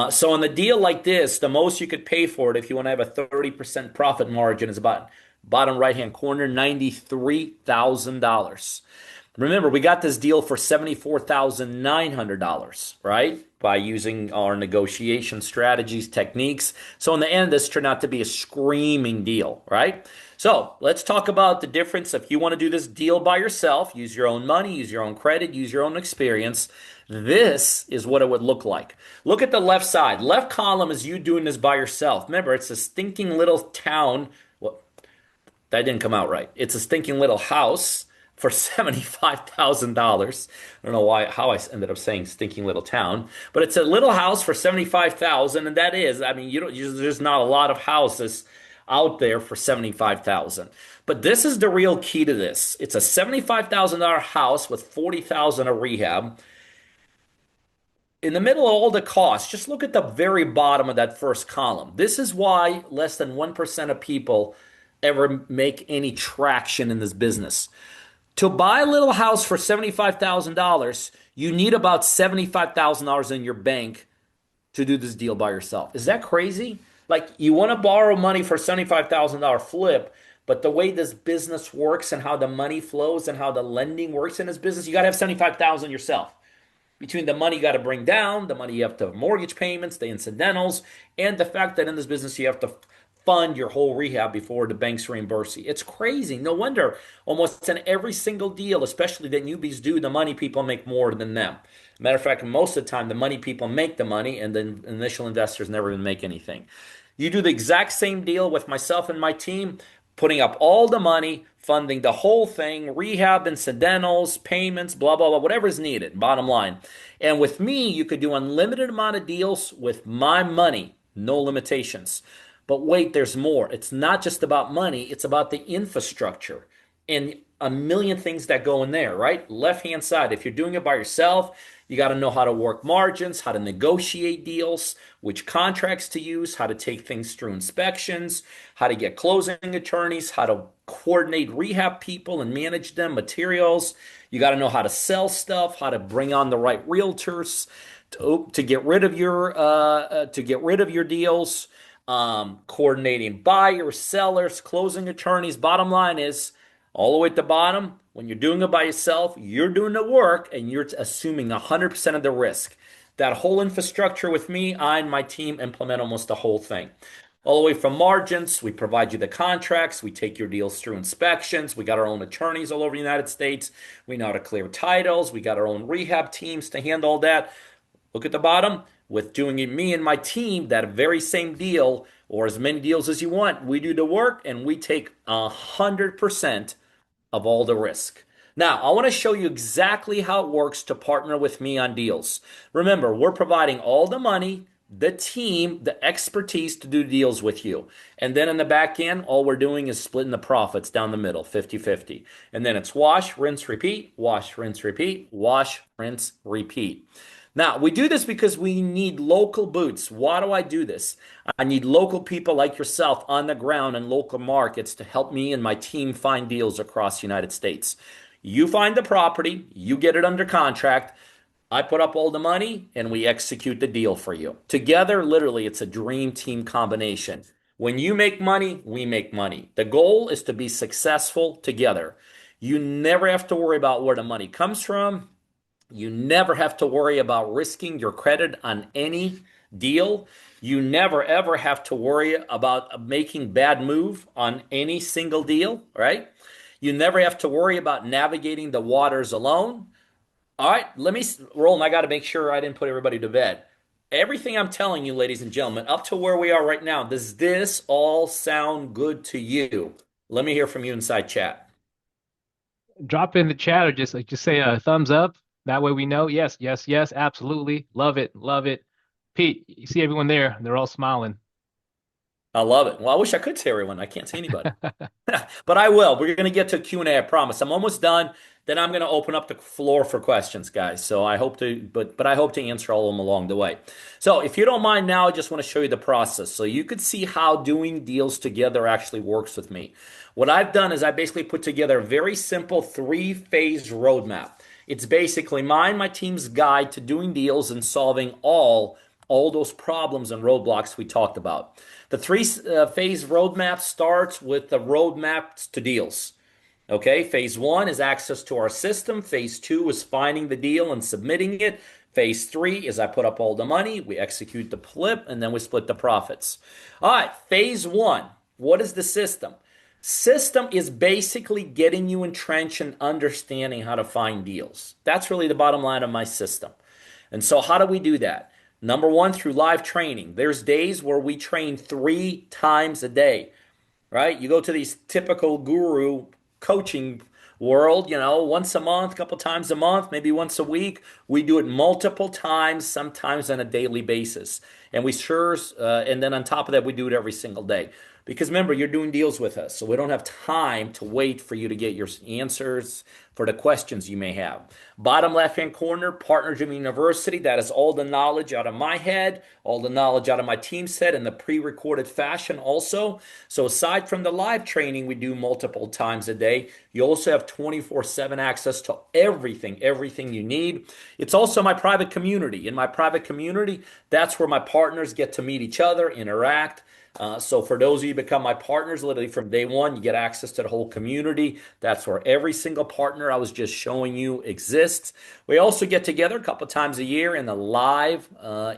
So on a deal like this, the most you could pay for it if you want to have a 30% profit margin is about bottom right hand corner, $93,000. Remember, we got this deal for $74,900, right? By using our negotiation strategies, techniques. So in the end, this turned out to be a screaming deal, right? So let's talk about the difference. If you want to do this deal by yourself, use your own money, use your own credit, use your own experience. This is what it would look like. Look at the left side. Left column is you doing this by yourself. Remember, it's a stinking little town. Well, that didn't come out right. It's a stinking little house for $75,000. I don't know how I ended up saying stinking little town, but it's a little house for 75,000, and that is, I mean, there's not a lot of houses out there for 75,000. But this is the real key to this. It's a $75,000 house with 40,000 of rehab. in the middle of all the costs, just look at the very bottom of that first column. This is why less than 1% of people ever make any traction in this business. To buy a little house for $75,000, you need about $75,000 in your bank to do this deal by yourself. Is that crazy? Like you want to borrow money for a $75,000 flip, but the way this business works and how the money flows and how the lending works in this business, you got to have 75,000 yourself between the money you got to bring down, the money you have to have mortgage payments, the incidentals, and the fact that in this business you have to fund your whole rehab before the banks reimburse you. It's crazy. No wonder almost in every single deal, especially that newbies do, the money people make more than them. Matter of fact, most of the time, the money people make the money, and the initial investors never even make anything. You do the exact same deal with myself and my team, putting up all the money, funding the whole thing, rehab, incidentals, payments, blah, blah, blah, whatever is needed, bottom line. And with me, you could do unlimited amount of deals with my money, no limitations. But wait, there's more. It's not just about money, it's about the infrastructure and a million things that go in there, right? Left hand side, if you're doing it by yourself, you got to know how to work margins, how to negotiate deals, which contracts to use, how to take things through inspections, how to get closing attorneys, how to coordinate rehab people and manage them, materials. You got to know how to sell stuff, how to bring on the right realtors to get rid of your deals, coordinating buyers, sellers, closing attorneys. Bottom line is all the way at the bottom, when you're doing it by yourself, you're doing the work and you're assuming 100% of the risk. That whole infrastructure with me, I and my team implement almost the whole thing. All the way from margins, we provide you the contracts, we take your deals through inspections, we got our own attorneys all over the United States, we know how to clear titles, we got our own rehab teams to handle all that. Look at the bottom. With doing it, me and my team, that very same deal or as many deals as you want, we do the work and we take 100% of all the risk. Now, I want to show you exactly how it works to partner with me on deals. Remember, we're providing all the money, the team, the expertise to do deals with you. And then in the back end, all we're doing is splitting the profits down the middle, 50-50. And then it's wash, rinse, repeat, wash, rinse, repeat, wash, rinse, repeat. Now, we do this because we need local boots. Why do I do this? I need local people like yourself on the ground in local markets to help me and my team find deals across the United States. You find the property, you get it under contract, I put up all the money, and we execute the deal for you. Together, literally, it's a dream team combination. When you make money, we make money. The goal is to be successful together. You never have to worry about where the money comes from. You never have to worry about risking your credit on any deal. You never ever have to worry about making bad move on any single deal, right? You never have to worry about navigating the waters alone. All right, let me roll, and I got to make sure I didn't put everybody to bed. Everything I'm telling you, ladies and gentlemen, up to where we are right now, does this all sound good to you? Let me hear from you inside chat. Drop in the chat or just say a thumbs up. That way we know. Yes, yes, yes, absolutely. Love it, love it. Pete, you see everyone there. They're all smiling. I love it. Well, I wish I could see everyone. I can't see anybody. But I will. We're going to get to Q&A, I promise. I'm almost done. Then I'm going to open up the floor for questions, guys. So I hope to, but I hope to answer all of them along the way. So if you don't mind now, I just want to show you the process so you could see how doing deals together actually works with me. What I've done is I basically put together a very simple three-phase roadmap. It's basically my team's guide to doing deals and solving all those problems and roadblocks we talked about. The three-phase roadmap starts with the roadmaps to deals. Okay, phase one is access to our system. Phase two is finding the deal and submitting it. Phase three is I put up all the money, we execute the flip, and then we split the profits. All right, phase one. What is the system? System is basically getting you entrenched and understanding how to find deals. That's really the bottom line of my system. And so how do we do that? Number one, through live training. There's days where we train 3 times a day, right? You go to these typical guru coaching world, once a month, a couple times a month, maybe once a week. We do it multiple times, sometimes on a daily basis. And and then on top of that, we do it every single day. Because remember, you're doing deals with us, so we don't have time to wait for you to get your answers for the questions you may have. Bottom left-hand corner, Partner Dream University. That is all the knowledge out of my head, all the knowledge out of my team's head in the pre-recorded fashion also. So aside from the live training we do multiple times a day, you also have 24/7 access to everything you need. It's also my private community. In my private community, that's where my partners get to meet each other, interact. So for those of you who become my partners, literally from day one, you get access to the whole community. That's where every single partner I was just showing you exists. We also get together a couple times a year in a live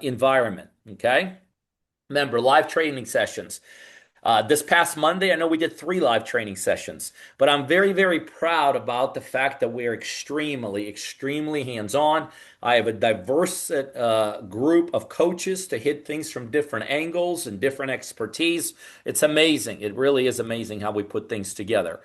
environment. Okay. Remember, live training sessions. This past Monday, I know we did 3 live training sessions, but I'm very proud about the fact that we're extremely hands-on. I have a diverse group of coaches to hit things from different angles and different expertise. It's amazing. It really is amazing how we put things together.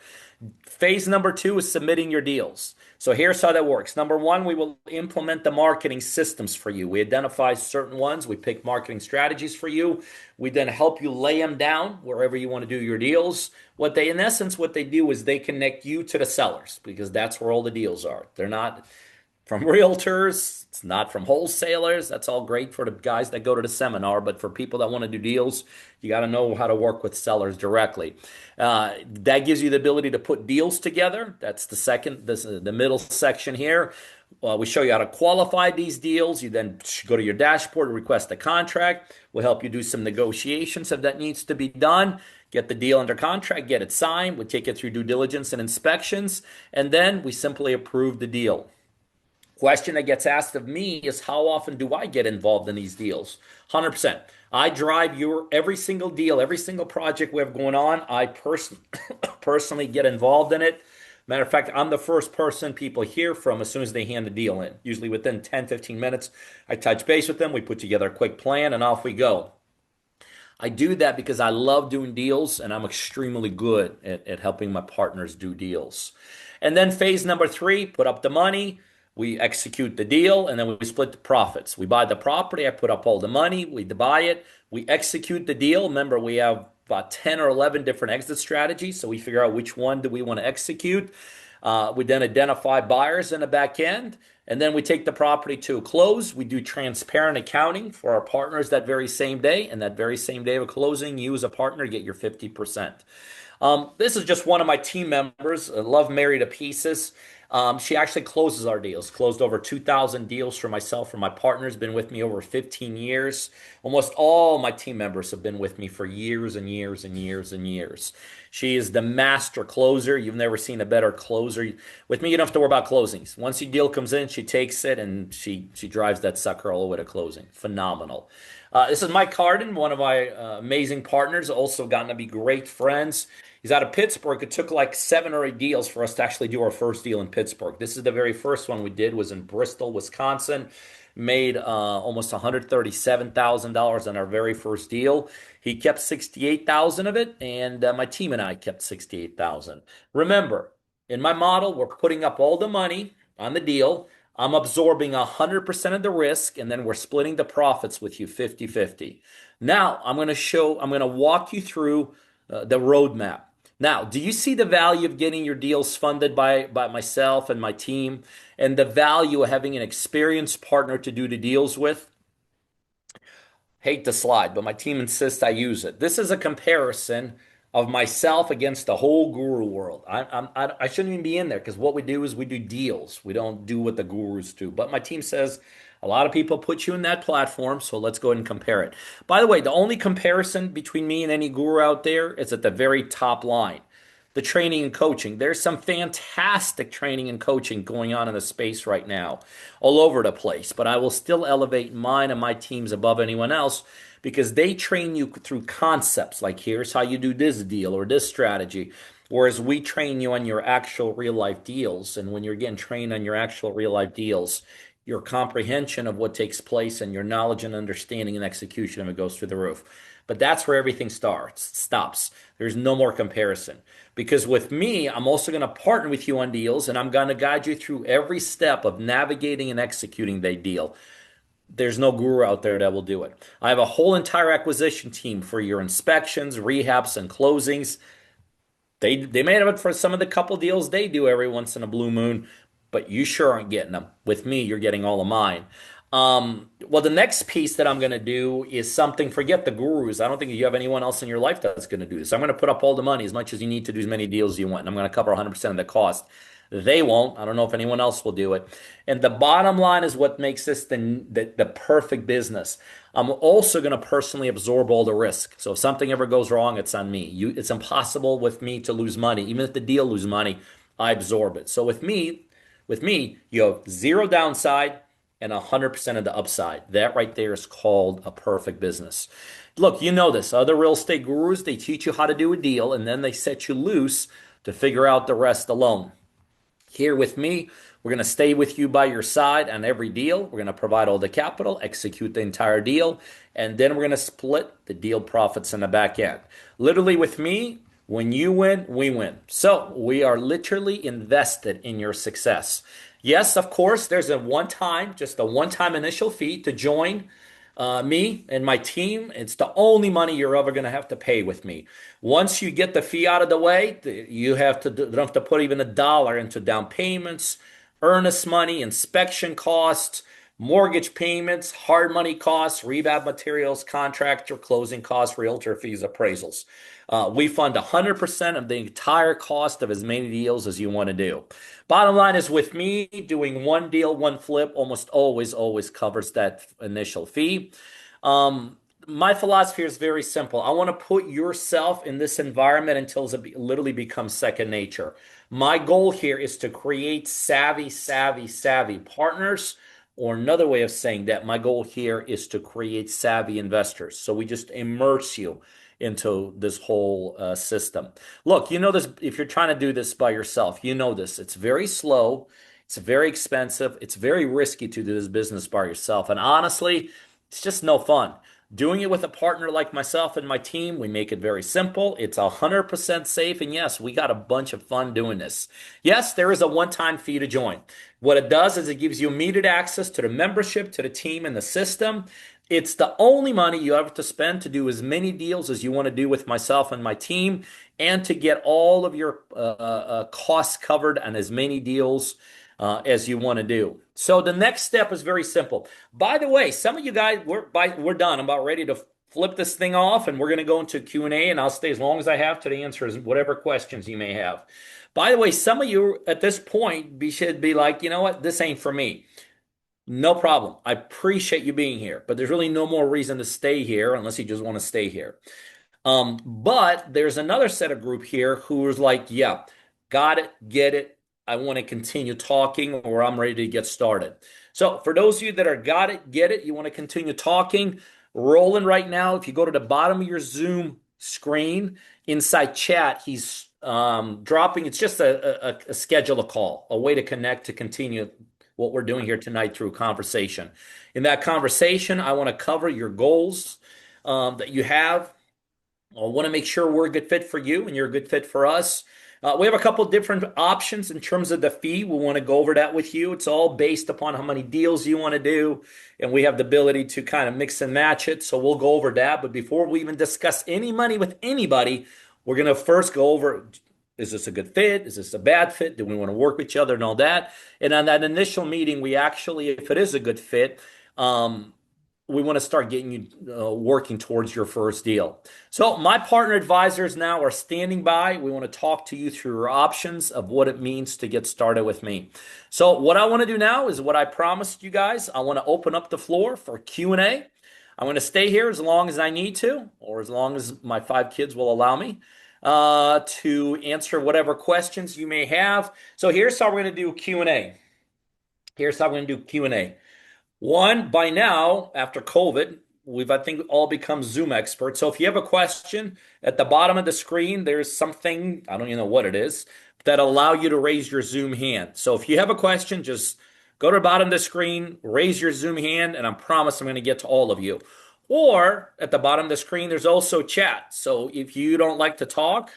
Phase number 2 is submitting your deals. So here's how that works. Number 1, we will implement the marketing systems for you. We identify certain ones. We pick marketing strategies for you. We then help you lay them down wherever you want to do your deals. In essence, what they do is they connect you to the sellers because that's where all the deals are. They're not from realtors. It's not from wholesalers. That's all great for the guys that go to the seminar. But for people that want to do deals, you got to know how to work with sellers directly. That gives you the ability to put deals together. That's the middle section here. We show you how to qualify these deals. You then go to your dashboard, request a contract. We'll help you do some negotiations if that needs to be done. Get the deal under contract, get it signed. We take it through due diligence and inspections, and then we simply approve the deal. Question that gets asked of me is how often do I get involved in these deals? 100%. I drive your every single deal, every single project we have going on. I personally get involved in it. Matter of fact, I'm the first person people hear from as soon as they hand the deal in. Usually within 10, 15 minutes, I touch base with them. We put together a quick plan and off we go. I do that because I love doing deals and I'm extremely good at helping my partners do deals. And then phase number 3, put up the money. We execute the deal and then we split the profits. We buy the property. I put up all the money. We buy it. We execute the deal. Remember, we have about 10 or 11 different exit strategies. So we figure out which one do we want to execute. We then identify buyers in the back end. And then we take the property to a close. We do transparent accounting for our partners that very same day. And that very same day of closing, you as a partner get your 50%. This is just one of my team members, Love Mary to Pieces. She actually closes our deals, closed over 2,000 deals for myself and my partners, been with me over 15 years. Almost all my team members have been with me for years and years and years and years. She is the master closer. You've never seen a better closer. With me, you don't have to worry about closings. Once your deal comes in, she takes it and she drives that sucker all the way to closing. Phenomenal. This is Mike Carden, one of my amazing partners, also gotten to be great friends. He's out of Pittsburgh. It took like 7 or 8 deals for us to actually do our first deal in Pittsburgh. This is the very first one we did, was in Bristol, Wisconsin. Made almost $137,000 on our very first deal. He kept 68,000 of it, and my team and I kept 68,000. Remember, in my model, we're putting up all the money on the deal. I'm absorbing 100% of the risk, and then we're splitting the profits with you 50-50. Now, I'm going to walk you through the roadmap. Now, do you see the value of getting your deals funded by myself and my team, and the value of having an experienced partner to do the deals with? Hate the slide, but my team insists I use it. This is a comparison of myself against the whole guru world. I shouldn't even be in there because what we do is we do deals. We don't do what the gurus do. But my team says a lot of people put you in that platform, so let's go ahead and compare it. By the way, the only comparison between me and any guru out there is at the very top line. The training and coaching. There's some fantastic training and coaching going on in the space right now, all over the place. But I will still elevate mine and my teams above anyone else because they train you through concepts like here's how you do this deal or this strategy. Whereas we train you on your actual real life deals. And when you're getting trained on your actual real life deals, your comprehension of what takes place and your knowledge and understanding and execution of it goes through the roof. But that's where everything stops. There's no more comparison. Because with me, I'm also going to partner with you on deals and I'm going to guide you through every step of navigating and executing that deal. There's no guru out there that will do it. I have a whole entire acquisition team for your inspections, rehabs, and closings. They may have it for some of the couple deals they do every once in a blue moon, but you sure aren't getting them. With me, you're getting all of mine. Well, the next piece that I'm going to do is something, forget the gurus. I don't think you have anyone else in your life that's going to do this. I'm going to put up all the money as much as you need to do as many deals as you want. And I'm going to cover 100% of the cost. They won't. I don't know if anyone else will do it. And the bottom line is what makes this the perfect business. I'm also going to personally absorb all the risk. So if something ever goes wrong, it's on me. It's impossible with me to lose money. Even if the deal loses money, I absorb it. So with me, you have zero downside and 100% of the upside. That right there is called a perfect business. Look, you know this. Other real estate gurus, they teach you how to do a deal and then they set you loose to figure out the rest alone. Here with me, we're going to stay with you by your side on every deal. We're going to provide all the capital, execute the entire deal, and then we're going to split the deal profits in the back end. Literally with me, when you win, we win. So we are literally invested in your success. Yes, of course, there's just a one-time initial fee to join me and my team. It's the only money you're ever going to have to pay with me. Once you get the fee out of the way, you don't have to put even a dollar into down payments, earnest money, inspection costs, mortgage payments, hard money costs, rehab materials, contractor closing costs, realtor fees, appraisals. We fund 100% of the entire cost of as many deals as you want to do. Bottom line is with me, doing one deal, one flip almost always covers that initial fee. Um, my philosophy is very simple. I want to put yourself in this environment until it literally becomes second nature. My goal here is to create savvy partners. Or another way of saying that, my goal here is to create savvy investors. So we just immerse you into this whole system. Look, you know this, if you're trying to do this by yourself, you know this. It's very slow, it's very expensive, it's very risky to do this business by yourself. And honestly, it's just no fun. Doing it with a partner like myself and my team, we make it very simple. It's 100% safe. And yes, we got a bunch of fun doing this. Yes, there is a one-time fee to join. What it does is it gives you immediate access to the membership, to the team, and the system. It's the only money you have to spend to do as many deals as you want to do with myself and my team, and to get all of your costs covered on as many deals as you want to do. So the next step is very simple. By the way, some of you guys, we're done. I'm about ready to flip this thing off, and we're going to go into Q&A, and I'll stay as long as I have to answer whatever questions you may have. By the way, some of you at this point should be like, you know what, this ain't for me. No problem. I appreciate you being here, but there's really no more reason to stay here unless you just want to stay here. But there's another set of group here who is like, yeah, got it, get it. I want to continue talking, or I'm ready to get started. So for those of you that are got it, get it, you want to continue talking, rolling right now. If you go to the bottom of your Zoom screen, inside chat, he's dropping. It's just a schedule a call, a way to connect to continue what we're doing here tonight through conversation. In that conversation, I want to cover your goals that you have. I want to make sure we're a good fit for you and you're a good fit for us. We have a couple different options in terms of the fee. We want to go over that with you. It's all based upon how many deals you want to do, and we have the ability to kind of mix and match it. So we'll go over that. But before we even discuss any money with anybody, we're going to first go over, is this a good fit? Is this a bad fit? Do we want to work with each other and all that? And on that initial meeting, we actually, if it is a good fit, we want to start getting you working towards your first deal. So my partner advisors now are standing by. We want to talk to you through your options of what it means to get started with me. So what I want to do now is what I promised you guys. I want to open up the floor for Q&A. I'm going to stay here as long as I need to, or as long as my 5 kids will allow me to answer whatever questions you may have. So here's how we're going to do Q&A. Here's how we're going to do Q&A. One, by now, after COVID, we've, I think, all become Zoom experts. So if you have a question, at the bottom of the screen, there's something, I don't even know what it is, that allow you to raise your Zoom hand. So if you have a question, just go to the bottom of the screen, raise your Zoom hand, and I promise I'm going to get to all of you. Or at the bottom of the screen, there's also chat. So if you don't like to talk,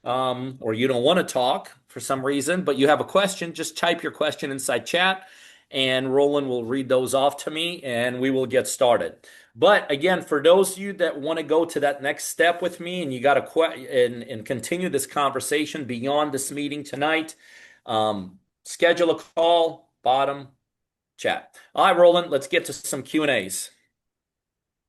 or you don't want to talk for some reason, but you have a question, just type your question inside chat, and Roland will read those off to me and we will get started. But again, for those of you that want to go to that next step with me and you got to and continue this conversation beyond this meeting tonight, schedule a call, bottom chat. All right, Roland, let's get to some Q&As.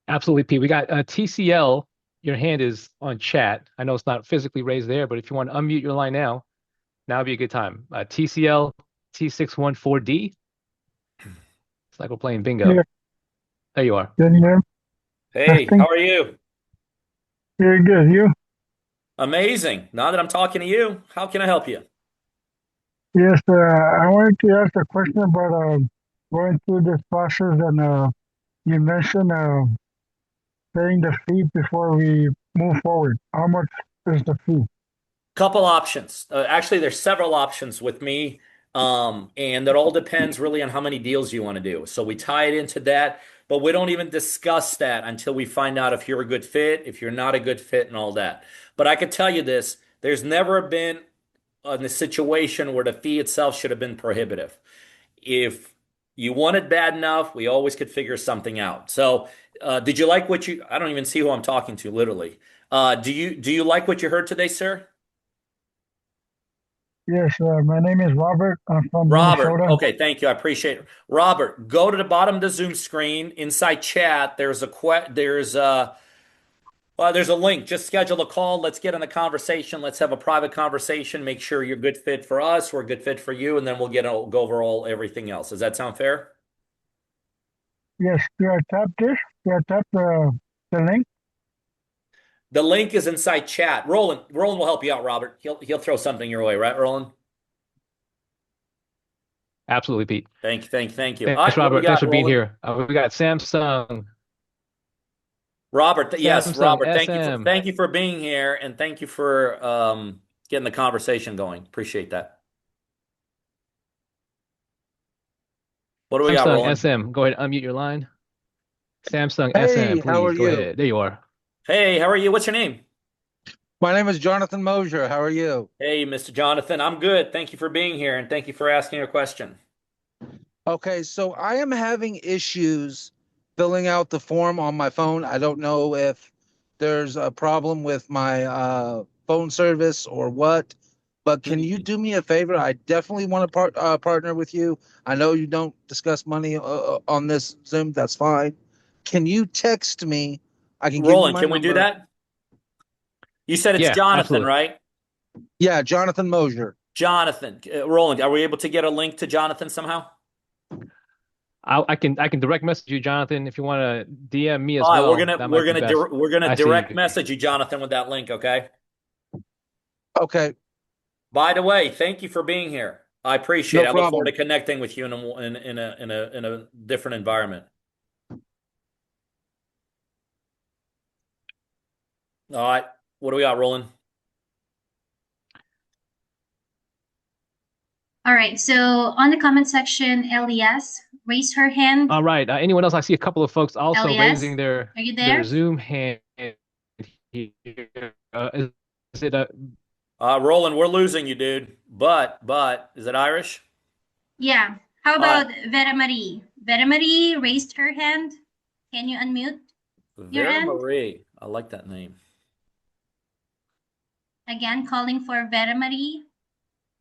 Absolutely, Pete. We got TCL. Your hand is on chat. I know it's not physically raised there, but if you want to unmute your line now would be a good time. TCL T614D. It's like we're playing bingo. Yeah, There you are. can you hear me? Hey, Testing. how are you? Very good. You? Amazing. Now that I'm talking to you, how can I help you? Yes, I wanted to ask a question about going through this process and you mentioned paying the fee before we move forward. How much is the fee? Couple options. Actually, there's several options with me, and that all depends really on how many deals you want to do. So we tie it into that, but we don't even discuss that until we find out if you're a good fit, if you're not a good fit, and all that. But I can tell you this: there's never been a situation where the fee itself should have been prohibitive. If you want it bad enough, we always could figure something out. So, did you like what you? I don't even see who I'm talking to, literally. Do you like what you heard today, sir? Yes, my name is Robert. I'm from Robert, Minnesota. okay, thank you. I appreciate it. Robert, go to the bottom of the Zoom screen. Inside chat, there's a link. Just schedule a call. Let's get in a conversation. Let's have a private conversation. Make sure you're a good fit for us. We're a good fit for you, and then go over all everything else. Does that sound fair? Yes, do I tap this? Do I tap the link? The link is inside chat. Roland will help you out, Robert. He'll throw something your way, right, Roland? Absolutely, Pete. Thank you. All Thanks, right, what do we Robert. Thanks got, for being Roland? here. We got Samsung. Robert, yes, Samsung Robert. SM. Thank you for being here, and thank you for getting the conversation going. Appreciate that. What do we got, Samsung Roland? SM. Go ahead, unmute your line. Samsung SM, Hey, how please are go you? ahead. There you are. Hey, how are you? What's your name? My name is Jonathan Mosier. How are you? Hey, Mr. Jonathan. I'm good. Thank you for being here, and thank you for asking a question. Okay, so I am having issues filling out the form on my phone. I don't know if there's a problem with my phone service or what, but can you do me a favor? I definitely want to partner with you. I know you don't discuss money on this Zoom. That's fine. Can you text me? I can give you Roland, my can we do number. that? You said it's Yeah, Jonathan, absolutely. right? Yeah, Jonathan Mosier. Jonathan. Roland, are we able to get a link to Jonathan somehow? I can direct message you, Jonathan, if you want to DM me as All right, well. That might be best. we're gonna I direct see. message you, Jonathan, with that link, okay? Okay, By the way, thank you for being here. I appreciate no it. I look forward to problem. connecting with you in a different environment. All right, what do we got, Roland? All right, so on the comment section, LES raised her hand. All right. Anyone else? I see a couple of folks also LES, raising their are you their there? Zoom hand here. Is it Roland, we're losing you, dude. But is it Irish? Yeah. How All right, about Vera Marie? Vera Marie raised her hand. Can you unmute your Vera end? Marie. I like that name. Again, calling for Vera Marie.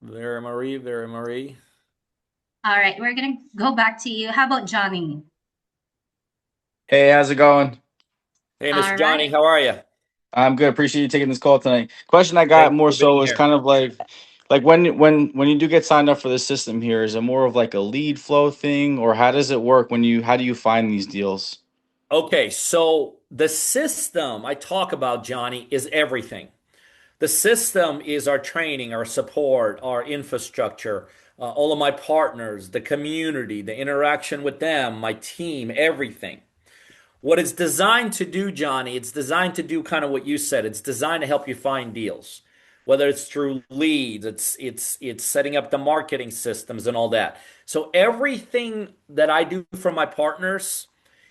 Vera Marie, Vera Marie. All right, we're gonna go back to you. How about Johnny? Hey, how's it going? Hey, Mr. All Johnny, right. how are you? I'm good. Appreciate you taking this call tonight. Question I got Thank you more for being so is here. kind of like when you do get signed up for the system here, is it more of like a lead flow thing, or how does it work how do you find these deals? Okay, so the system I talk about, Johnny, is everything. The system is our training, our support, our infrastructure, all of my partners, the community, the interaction with them, my team, everything. What it's designed to do, Johnny, it's designed to do kind of what you said. It's designed to help you find deals, whether it's through leads, it's setting up the marketing systems and all that. So everything that I do for my partners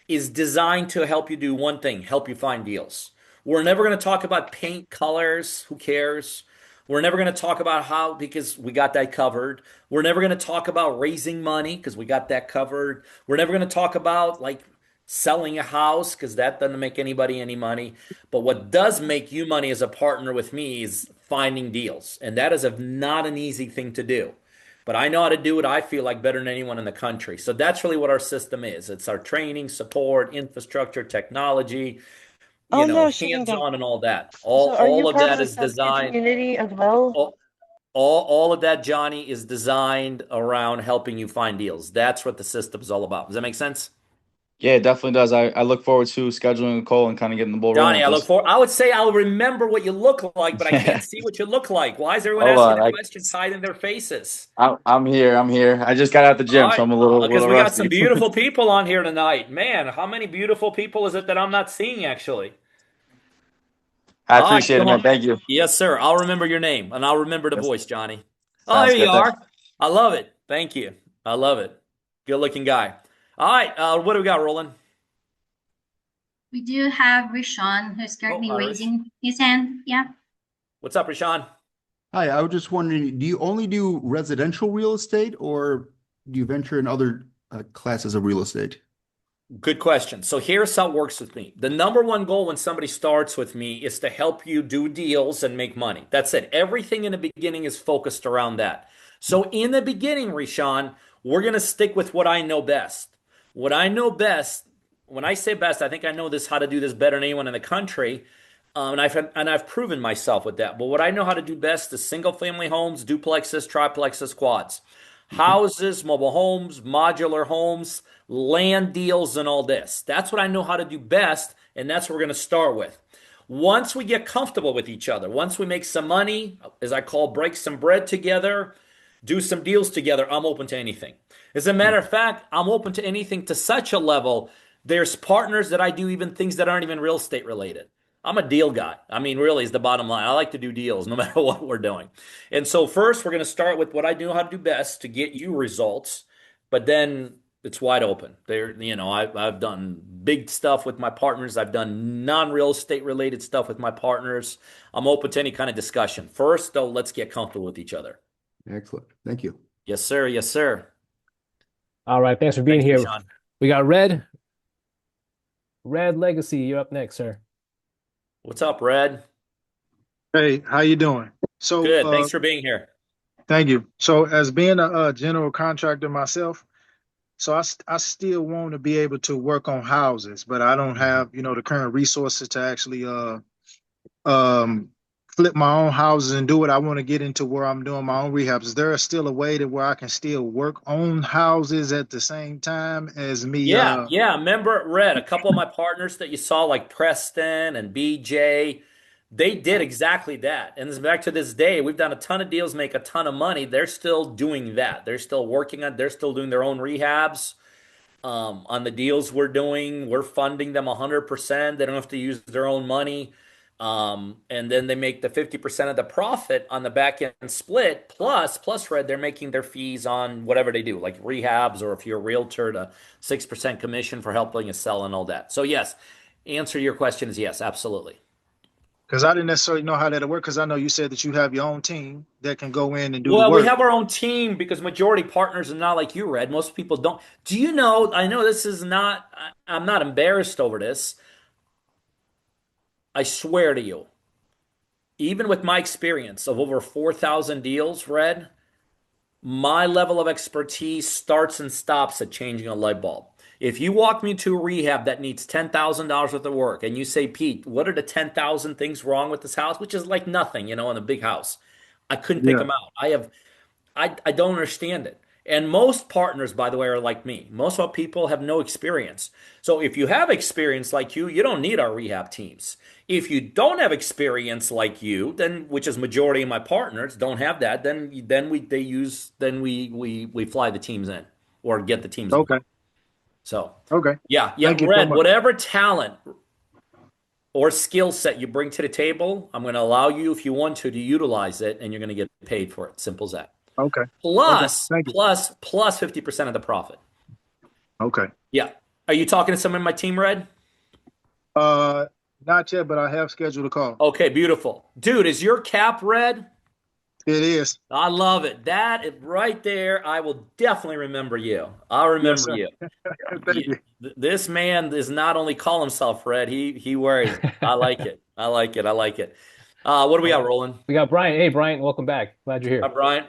is designed to help you do one thing, help you find deals. We're never going to talk about paint colors. Who cares? We're never going to talk about how, because we got that covered. We're never going to talk about raising money because we got that covered. We're never going to talk about like selling a house because that doesn't make anybody any money. But what does make you money as a partner with me is finding deals. And that is not an easy thing to do. But I know how to do it, I feel like, better than anyone in the country. So that's really what our system is. It's our training, support, infrastructure, technology, Oh no, hands Shinigami. on and all that. So are you All of part of that the is Sasuke designed. community as well? All of that, Johnny, is designed around helping you find deals. That's what the system's all about. Does that make sense? Yeah, it definitely does. I look forward to scheduling a call and kind of getting the ball rolling Johnny, with I look this. for. I would say I'll remember what you look like, but I can't see what you look like. Why is everyone Hold asking on, the questions hiding their faces? I'm here. I'm here. I just got out the All gym, so right, I'm a because little we got some rusty. beautiful people on here tonight. Man, how many beautiful people is it that I'm not seeing actually? I All right, appreciate it, come man. on. Thank you. Yes, sir. I'll remember your name and I'll remember the Yes, voice, Johnny. Oh, sounds here you good. Thanks. are. I love it. Thank you. I love it. Good looking guy. All right, what do we got, Roland? We do have Rishon who's Oh, currently Irish. raising his hand. Yeah. What's up, Rashawn? Hi, I was just wondering, do you only do residential real estate or do you venture in other classes of real estate? Good question. So here's how it works with me. The number one goal when somebody starts with me is to help you do deals and make money. That's it. Everything in the beginning is focused around that. So in the beginning, Rishan, we're going to stick with what I know best. What I know best, when I say best, I think I know this how to do this better than anyone in the country. And I've proven myself with that. But what I know how to do best is single family homes, duplexes, triplexes, quads, houses, mobile homes, modular homes, land deals, and all this. That's what I know how to do best, and that's what we're going to start with. Once we get comfortable with each other, once we make some money, as I call, break some bread together, do some deals together, I'm open to anything. As a matter of fact, I'm open to anything to such a level. There's partners that I do even things that aren't even real estate related. I'm a deal guy. I mean, really, is the bottom line. I like to do deals no matter what we're doing. And so, first, we're going to start with what I know how to do best to get you results, but then it's wide open. I've done big stuff with my partners. I've done non-real estate related stuff with my partners. I'm open to any kind of discussion. First, though, let's get comfortable with each other. Excellent. Thank you. Yes, sir. Yes, sir. All right, thanks for being Thanks, here. Sean. We got Red. Red Legacy, you're up next, sir. What's up, Red? Hey, how you doing? So, Good. Thanks for being here. thank you. So, as being a general contractor myself, I still want to be able to work on houses, but I don't have, the current resources to actually um flip my own houses and do it. I want to get into where I'm doing my own rehabs. Is there still a way to where I can still work on houses at the same time as me? Yeah. Remember, Red, a couple of my partners that you saw, like Preston and BJ, they did exactly that. And back to this day, we've done a ton of deals, make a ton of money. They're still doing that. They're still they're still doing their own rehabs. On the deals we're doing, we're funding them 100%. They don't have to use their own money. And then they make the 50% of the profit on the back end split. Plus, Red, they're making their fees on whatever they do, like rehabs, or if you're a realtor, to 6% commission for helping us sell and all that. So, yes, answer to your question is yes, absolutely. Because I didn't necessarily know how that'd work. Because I know you said that you have your own team that can go in and do the Well, we work. have our own team because majority partners are not like you, Red. Most people don't. Do you know? I know this is not, I'm not embarrassed over this. I swear to you, even with my experience of over 4,000 deals, Red, my level of expertise starts and stops at changing a light bulb. If you walk me to a rehab that needs $10,000 worth of work and you say, Pete, what are the 10,000 things wrong with this house? Which is like nothing, in a big house. I couldn't pick Yeah. them out. I don't understand it. And most partners, by the way, are like me. Most of our people have no experience. So if you have experience like you don't need our rehab teams. If you don't have experience like you, then which is majority of my partners don't have that, then we fly the teams in or get the teams in. Okay. So Okay. yeah, Thank you so Red, much. whatever talent or skill set you bring to the table, I'm going to allow you, if you want to utilize it, and you're going to get paid for it. Simple as that. Okay. Okay. Plus, Thank you. plus 50% of the profit. Okay. Yeah. Are you talking to someone in my team, Red? Uh, Not yet, but I have scheduled a call. Okay, beautiful. Dude, is your cap red? It is. I love it. That is right there. I will definitely remember you. I'll Yes, remember sir. you. Thank you. This man does not only call himself Red, he wears it. I like it. I like it. I like it. What do we All got right. rolling? We got Brian. Hey, Brian, welcome back. Glad you're Hi, here. Brian.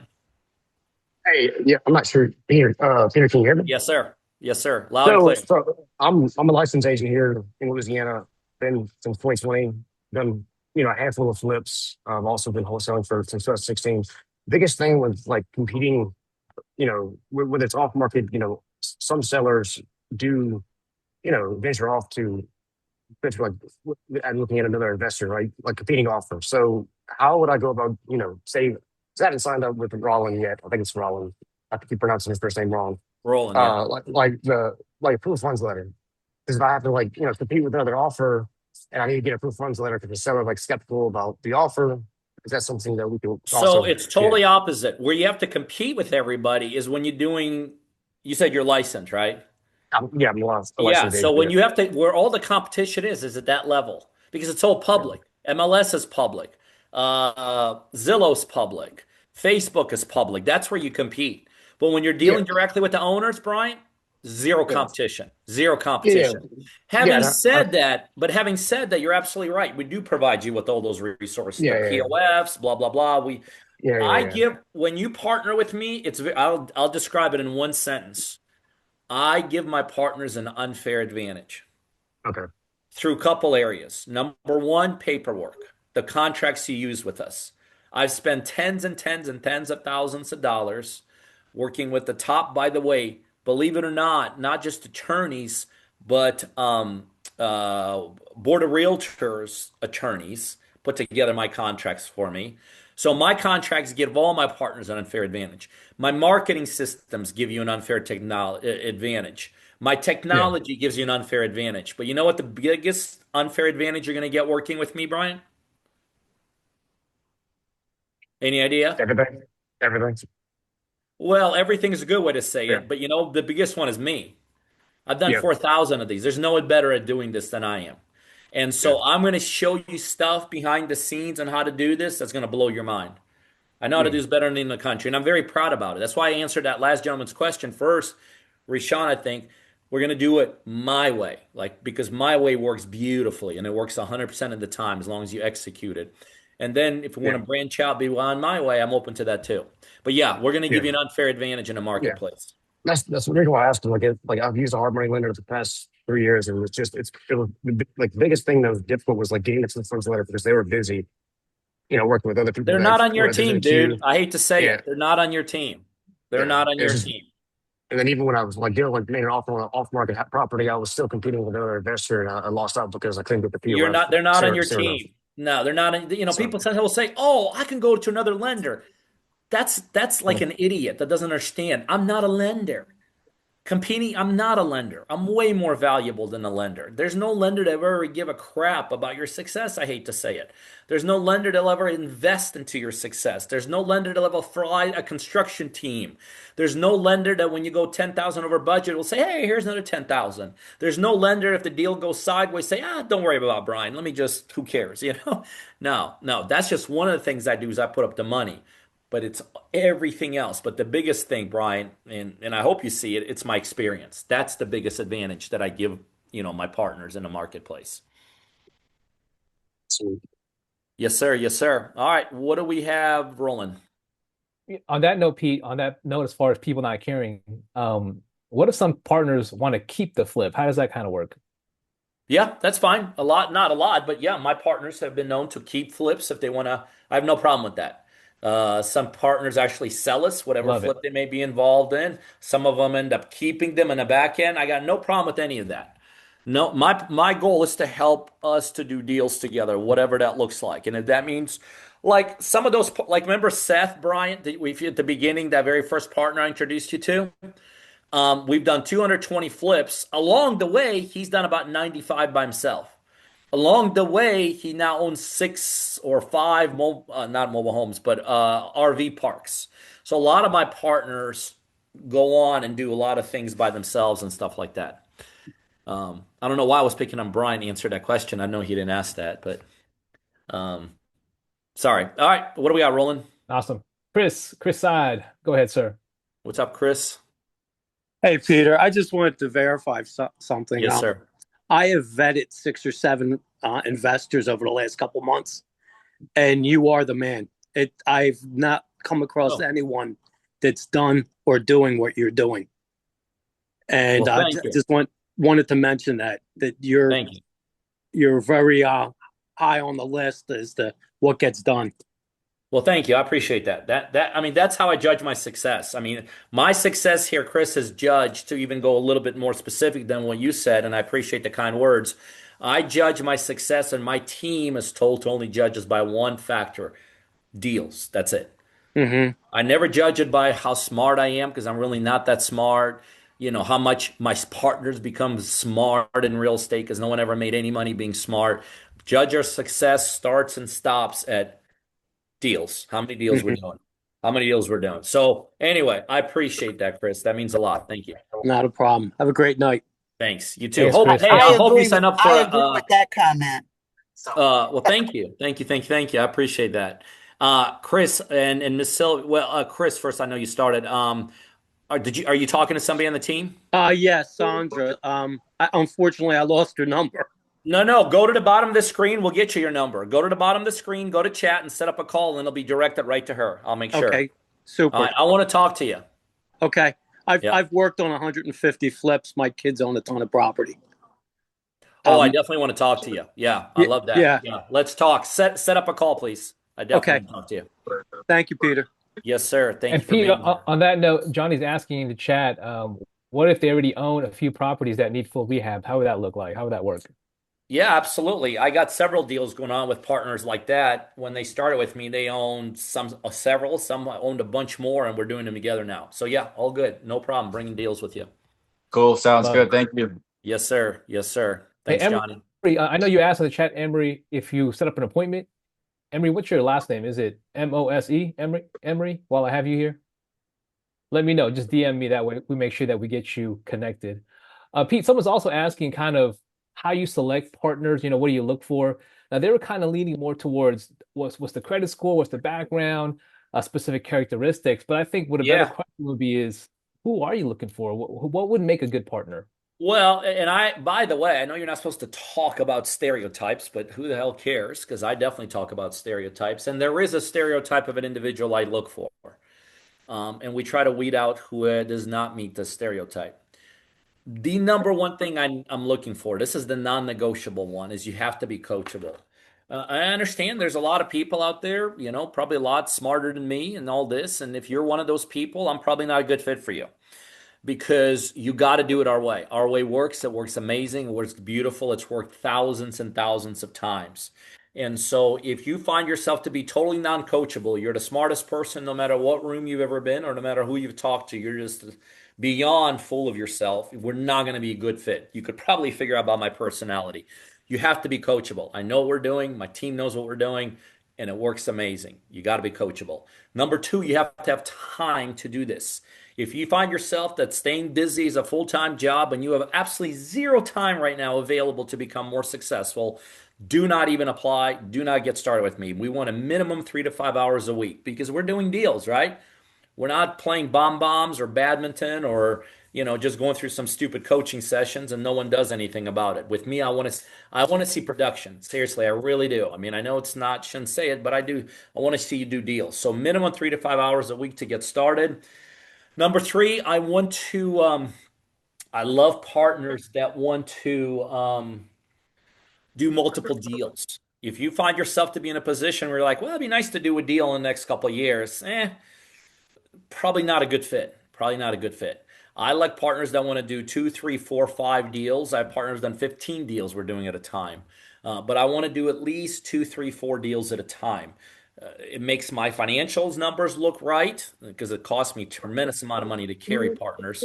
Hey, yeah, I'm not sure. Peter, can you hear me? Yes, sir. Yes, sir. Loud and So, clear. so I'm a licensed agent here in Louisiana. Been since 2020. Done a handful of flips. I've also been wholesaling for since 2016. Biggest thing with like competing, with its off market. Some sellers do venture off to like and looking at another investor, right? Like competing offers. So how would I go about say? 'Cause I haven't signed up with Rollin yet. I think it's Rollin. I keep pronouncing his first name wrong. Rolling, yeah. Like proof of funds letter. Because if I have to compete with another offer and I need to get a proof of funds letter because the seller like skeptical about the offer, is that something that we can So also it's get? totally opposite. Where you have to compete with everybody is when you're doing, you said you're licensed, right? Yeah, I'm a Yeah. licensed So agent. when Yeah, you have to, where all the competition is at that level because it's all yeah, public. MLS is public. Zillow's public. Facebook is public. That's where you compete. But when you're yeah, dealing directly with the owners, Brian, zero yeah, competition. Zero yeah, competition. yeah, Having said that, but having said that, you're absolutely right. We do provide you with all those resources, the yeah, yeah, POFs, blah blah blah. yeah, yeah, I yeah. give when you partner with me, I'll describe it in one sentence. I give my partners an unfair advantage Okay. through a couple areas. Number one, paperwork, the contracts you use with us. I've spent tens and tens and tens of thousands of dollars working with the top, by the way, believe it or not just attorneys, but board of realtors attorneys put together my contracts for me. So my contracts give all my partners an unfair advantage. My marketing systems give you an unfair advantage. My Yeah. technology gives you an unfair advantage. But you know what the biggest unfair advantage you're going to get working with me, Brian? Any idea? Everything. Everything. Well, everything's a good way to say Yeah. it, but you know, the biggest one is me. I've done Yeah. 4,000 of these. There's no one better at doing this than I am. And Yeah. so I'm going to show you stuff behind the scenes on how to do this that's going to blow your mind. I know how to do Mm. this better than in the country, and I'm very proud about it. That's why I answered that last gentleman's question first. Rashawn, I think we're going to do it my way, like because my way works beautifully and it works 100% of the time as long as you execute it. And then if we want Yeah. to branch out beyond my way, I'm open to that too. But yeah, we're going to give Yeah. you an unfair advantage in the Yeah. marketplace. That's the reason why I asked. Like I've used a hard money lender for the past 3 years, and it was like the biggest thing that was difficult was like getting it to the funds letter because they were busy, working with other people They're that not on your were in the team, dude. queue. I hate to say Yeah, it. They're not on your team. They're yeah. not on It's your just, team. and then even when I was like dealing like made an offer on an off market property, I was still competing with another investor, and I lost out because I couldn't get the You're POF not, they're not on your soon enough. team. No, they're not. So People sometimes will say, "Oh, I can go to another lender." That's like yeah, an idiot that doesn't understand. I'm not a lender. Competing, I'm not a lender. I'm way more valuable than a lender. There's no lender that will ever give a crap about your success. I hate to say it. There's no lender that'll ever invest into your success. There's no lender that'll ever fly a construction team. There's no lender that when you go 10,000 over budget will say, "Hey, here's another 10,000." There's no lender if the deal goes sideways say, don't worry about Brian. Let me just, who cares? No, no. That's just one of the things I do is I put up the money, but it's everything else. But the biggest thing, Brian, and I hope you see it, it's my experience. That's the biggest advantage that I give, my partners in the marketplace. so Yes, sir. Yes, sir. All right. What do we have rolling? On that note, Pete, on that note, as far as people not caring, what if some partners want to keep the flip? How does that kind of work? Yeah, that's fine. A lot, not a lot, but yeah, my partners have been known to keep flips if they want to. I have no problem with that. Some partners actually sell us whatever Love it. flip they may be involved in. Some of them end up keeping them in the back end. I got no problem with any of that. No, my goal is to help us to do deals together, whatever that looks like. And if that means like some of those, like remember Seth Bryant, we at the beginning, that very first partner I introduced you to? We've done 220 flips. Along the way, he's done about 95 by himself. Along the way, he now owns 6 or 5, not mobile homes, but RV parks. So a lot of my partners go on and do a lot of things by themselves and stuff like that. I don't know why I was picking on Brian to answer that question. I know he didn't ask that, but um, sorry. All right, what do we got rolling? Awesome. Chris Side. Go ahead, sir. What's up, Chris? Hey, Peter, I just wanted to verify something. Yes, sir. I have vetted 6 or 7 investors over the last couple months, and you are the man. I've not come across anyone that's done or doing what you're doing. And Well, thank you. just wanted to mention that Thank you. you're very high on the list as to what gets done. Well, thank you. I appreciate that. I mean, that's how I judge my success. I mean, my success here, Chris, has judged to even go a little bit more specific than what you said, and I appreciate the kind words. I judge my success, and my team is told to only judge us by one factor: deals. That's it. Mm-hmm. I never judge it by how smart I am because I'm really not that smart. You know, how much my partners become smart in real estate because no one ever made any money being smart. Judge our success starts and stops at deals. How many deals we're doing? How many deals we're doing? So anyway, I appreciate that, Chris. That means a lot. Thank you. Not a problem. Have a great night. Thanks. You too. Thanks, Hope, Chris. hey, I I hope you agree. sign up for. I agree with that comment. Well, thank you, thank you. I appreciate that, Chris and Miss Sil. Well, Chris, first, I know you started. Are you talking to somebody on the team? Yes, Sandra. Unfortunately, I lost her number. No. Go to the bottom of the screen. We'll get you your number. Go to the bottom of the screen. Go to chat and set up a call, and it'll be directed right to her. I'll make sure. Okay, super. All right, I want to talk to you. Okay, Yeah. I've worked on 150 flips. My kids own a ton of property. Oh, I definitely want to talk to you. Yeah, I love that. Yeah. Let's talk. Set up a call, please. I definitely want to talk to you. Thank you, Peter. Yes, sir. Thank you And for Pete, being here. on that note, Johnny's asking in the chat, what if they already own a few properties that need full rehab? How would that look like? How would that work? Yeah, absolutely. I got several deals going on with partners like that. When they started with me, they owned several, some owned a bunch more, and we're doing them together now. So yeah, all good. No problem bringing deals with you. Cool. Sounds Love good. it. Thank you. Yes, sir. Yes, sir. Hey, Thanks, Johnny. Emery, I know you asked in the chat, Emery, if you set up an appointment. Emery, what's your last name? Is it Mose, Emery, while I have you here? Let me know. Just DM me that way. We make sure that we get you connected. Pete, someone's also asking kind of how you select partners. You know, what do you look for? Now, they were kind of leaning more towards what's the credit score, what's the background, specific characteristics. But I think what a better question would be is, who are you looking for? What would make a good partner? Well, and by the way, I know you're not supposed to talk about stereotypes, but who the hell cares? Because I definitely talk about stereotypes. And there is a stereotype of an individual I look for. And we try to weed out who does not meet the stereotype. The number one thing I'm looking for, this is the non-negotiable one, is you have to be coachable. I understand there's a lot of people out there, you know, probably a lot smarter than me and all this. And if you're one of those people, I'm probably not a good fit for you because you got to do it our way. Our way works. It works amazing. It works beautiful. It's worked thousands and thousands of times. And so if you find yourself to be totally non-coachable, you're the smartest person no matter what room you've ever been or no matter who you've talked to, you're just beyond full of yourself. We're not going to be a good fit. You could probably figure out about my personality. You have to be coachable. I know what we're doing. My team knows what we're doing, and it works amazing. You got to be coachable. Number two, you have to have time to do this. If you find yourself that staying busy is a full-time job and you have absolutely zero time right now available to become more successful, do not even apply. Do not get started with me. We want a minimum 3 to 5 hours a week because we're doing deals, right? We're not playing bombs or badminton or just going through some stupid coaching sessions and no one does anything about it. With me, I want to see production. Seriously, I really do. I mean, I know it's not, shouldn't say it, but I do. I want to see you do deals. So minimum 3 to 5 hours a week to get started. Number three, I love partners that want to do multiple deals. If you find yourself to be in a position where you're like, well, it'd be nice to do a deal in the next couple of years, probably not a good fit. Probably not a good fit. I like partners that want to do 2, 3, 4, 5 deals. I have partners done 15 deals we're doing at a time. But I want to do at least 2, 3, 4 deals at a time. It makes my financials numbers look right because it costs me a tremendous amount of money to carry partners.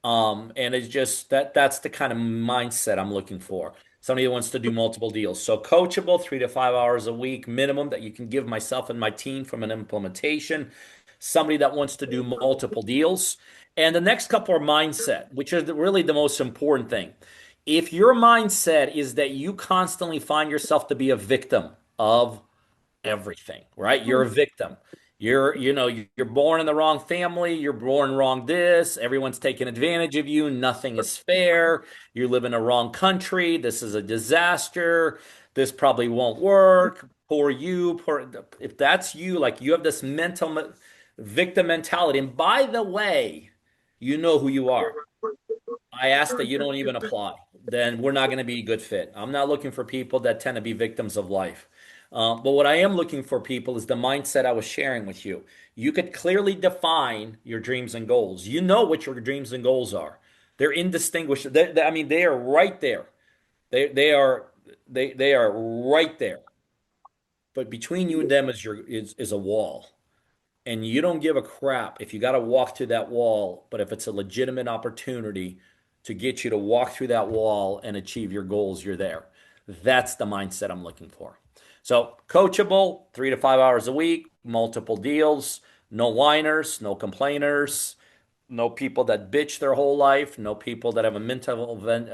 And it's just that's the kind of mindset I'm looking for. Somebody that wants to do multiple deals. So coachable, 3 to 5 hours a week minimum that you can give myself and my team from an implementation. Somebody that wants to do multiple deals. And the next couple are mindset, which is really the most important thing. If your mindset is that you constantly find yourself to be a victim of everything, right? You're a victim. You're born in the wrong family, you're born wrong this, everyone's taking advantage of you, nothing is fair, you live in the wrong country, this is a disaster, this probably won't work, poor you, poor if that's you, like you have this victim mentality. And by the way, you know who you are. I ask that you don't even apply. Then we're not going to be a good fit. I'm not looking for people that tend to be victims of life. But what I am looking for people is the mindset I was sharing with you. You could clearly define your dreams and goals. You know what your dreams and goals are. They're indistinguishable. I mean, they are right there. They are right there. But between you and them is a wall, and you don't give a crap if you got to walk through that wall, but if it's a legitimate opportunity to get you to walk through that wall and achieve your goals, you're there. That's the mindset I'm looking for. So, coachable, 3 to 5 hours a week, multiple deals, no whiners, no complainers, no people that bitch their whole life, no people that have a mental event,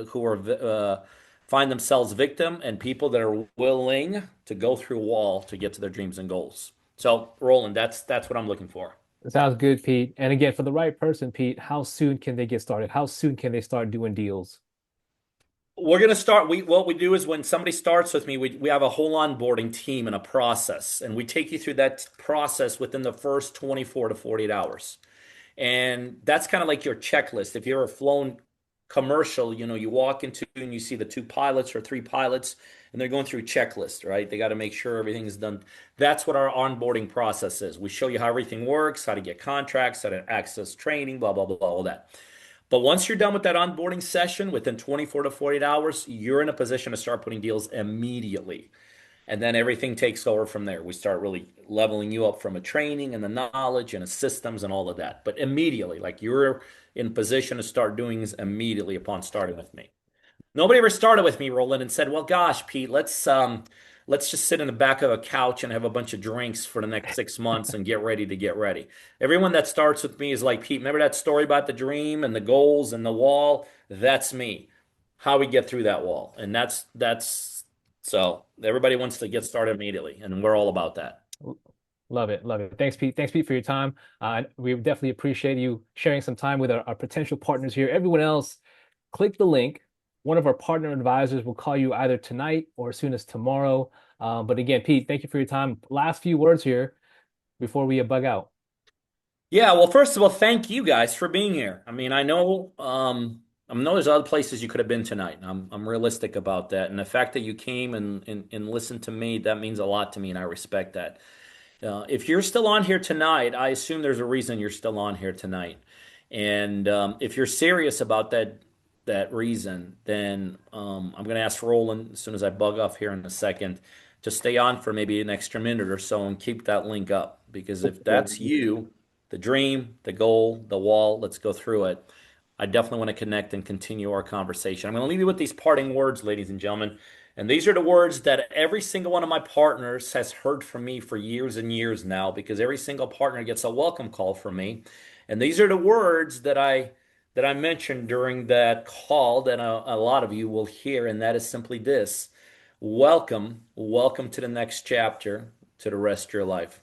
who are find themselves victim, and people that are willing to go through a wall to get to their dreams and goals. So, Roland, that's what I'm looking for. Sounds good, Pete. And again, for the right person, Pete, how soon can they get started? How soon can they start doing deals? We're going to start. What we do is when somebody starts with me, we have a whole onboarding team and a process, and we take you through that process within the first 24 to 48 hours. And that's kind of like your checklist. If you're ever flown commercial, you walk into and you see the two pilots or three pilots, and they're going through a checklist, right? They got to make sure everything is done. That's what our onboarding process is. We show you how everything works, how to get contracts, how to access training, blah, blah, blah, all that. But once you're done with that onboarding session, within 24 to 48 hours, you're in a position to start putting deals immediately. And then everything takes over from there. We start really leveling you up from a training and the knowledge and the systems and all of that. But immediately, like you're in position to start doing this immediately upon starting with me. Nobody ever started with me, Roland, and said, "Well, gosh, Pete, let's just sit in the back of a couch and have a bunch of drinks for the next 6 months and get ready to get ready." Everyone that starts with me is like, "Pete, remember that story about the dream and the goals and the wall? That's me. How we get through that wall." And that's so everybody wants to get started immediately, and we're all about that. Love it. Love it. Thanks, Pete. Thanks, Pete, for your time. We definitely appreciate you sharing some time with our potential partners here. Everyone else, click the link. One of our partner advisors will call you either tonight or as soon as tomorrow. But again, Pete, thank you for your time. Last few words here before we bug out. Yeah, well, first of all, thank you guys for being here. I mean, I know there's other places you could have been tonight. I'm realistic about that. And the fact that you came and listened to me, that means a lot to me, and I respect that. If you're still on here tonight, I assume there's a reason you're still on here tonight. And if you're serious about that reason, then I'm going to ask Roland as soon as I bug off here in a second to stay on for maybe an extra minute or so and keep that link up. Because if that's you, the dream, the goal, the wall, let's go through it. I definitely want to connect and continue our conversation. I'm going to leave you with these parting words, ladies and gentlemen. And these are the words that every single one of my partners has heard from me for years and years now, because every single partner gets a welcome call from me. And these are the words that I mentioned during that call that a lot of you will hear, and that is simply this: welcome, welcome to the next chapter, to the rest of your life.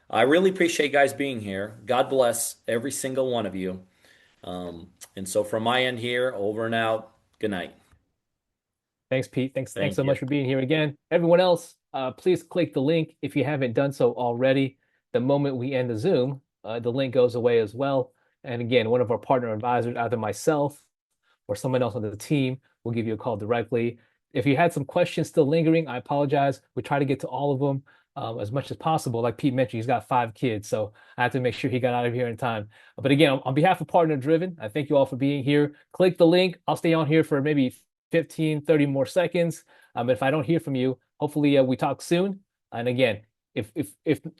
I really appreciate you guys being here. God bless every single one of you. And so from my end here, over and out. Good night. Thanks, Pete. Thanks Thank so you. much for being here again. Everyone else, please click the link if you haven't done so already. The moment we end the Zoom, the link goes away as well. And again, one of our partner advisors, either myself or someone else on the team, will give you a call directly. If you had some questions still lingering, I apologize. We try to get to all of them as much as possible. Like Pete mentioned, he's got 5 kids, so I have to make sure he got out of here in time. But again, on behalf of Partner Driven, I thank you all for being here. Click the link. I'll stay on here for maybe 15, 30 more seconds. If I don't hear from you, hopefully we talk soon. And again, if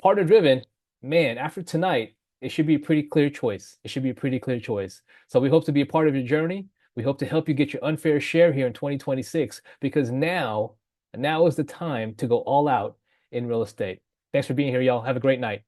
Partner Driven, man, after tonight, it should be a pretty clear choice. It should be a pretty clear choice. So we hope to be a part of your journey. We hope to help you get your unfair share here in 2026, because now is the time to go all out in real estate. Thanks for being here, y'all. Have a great night.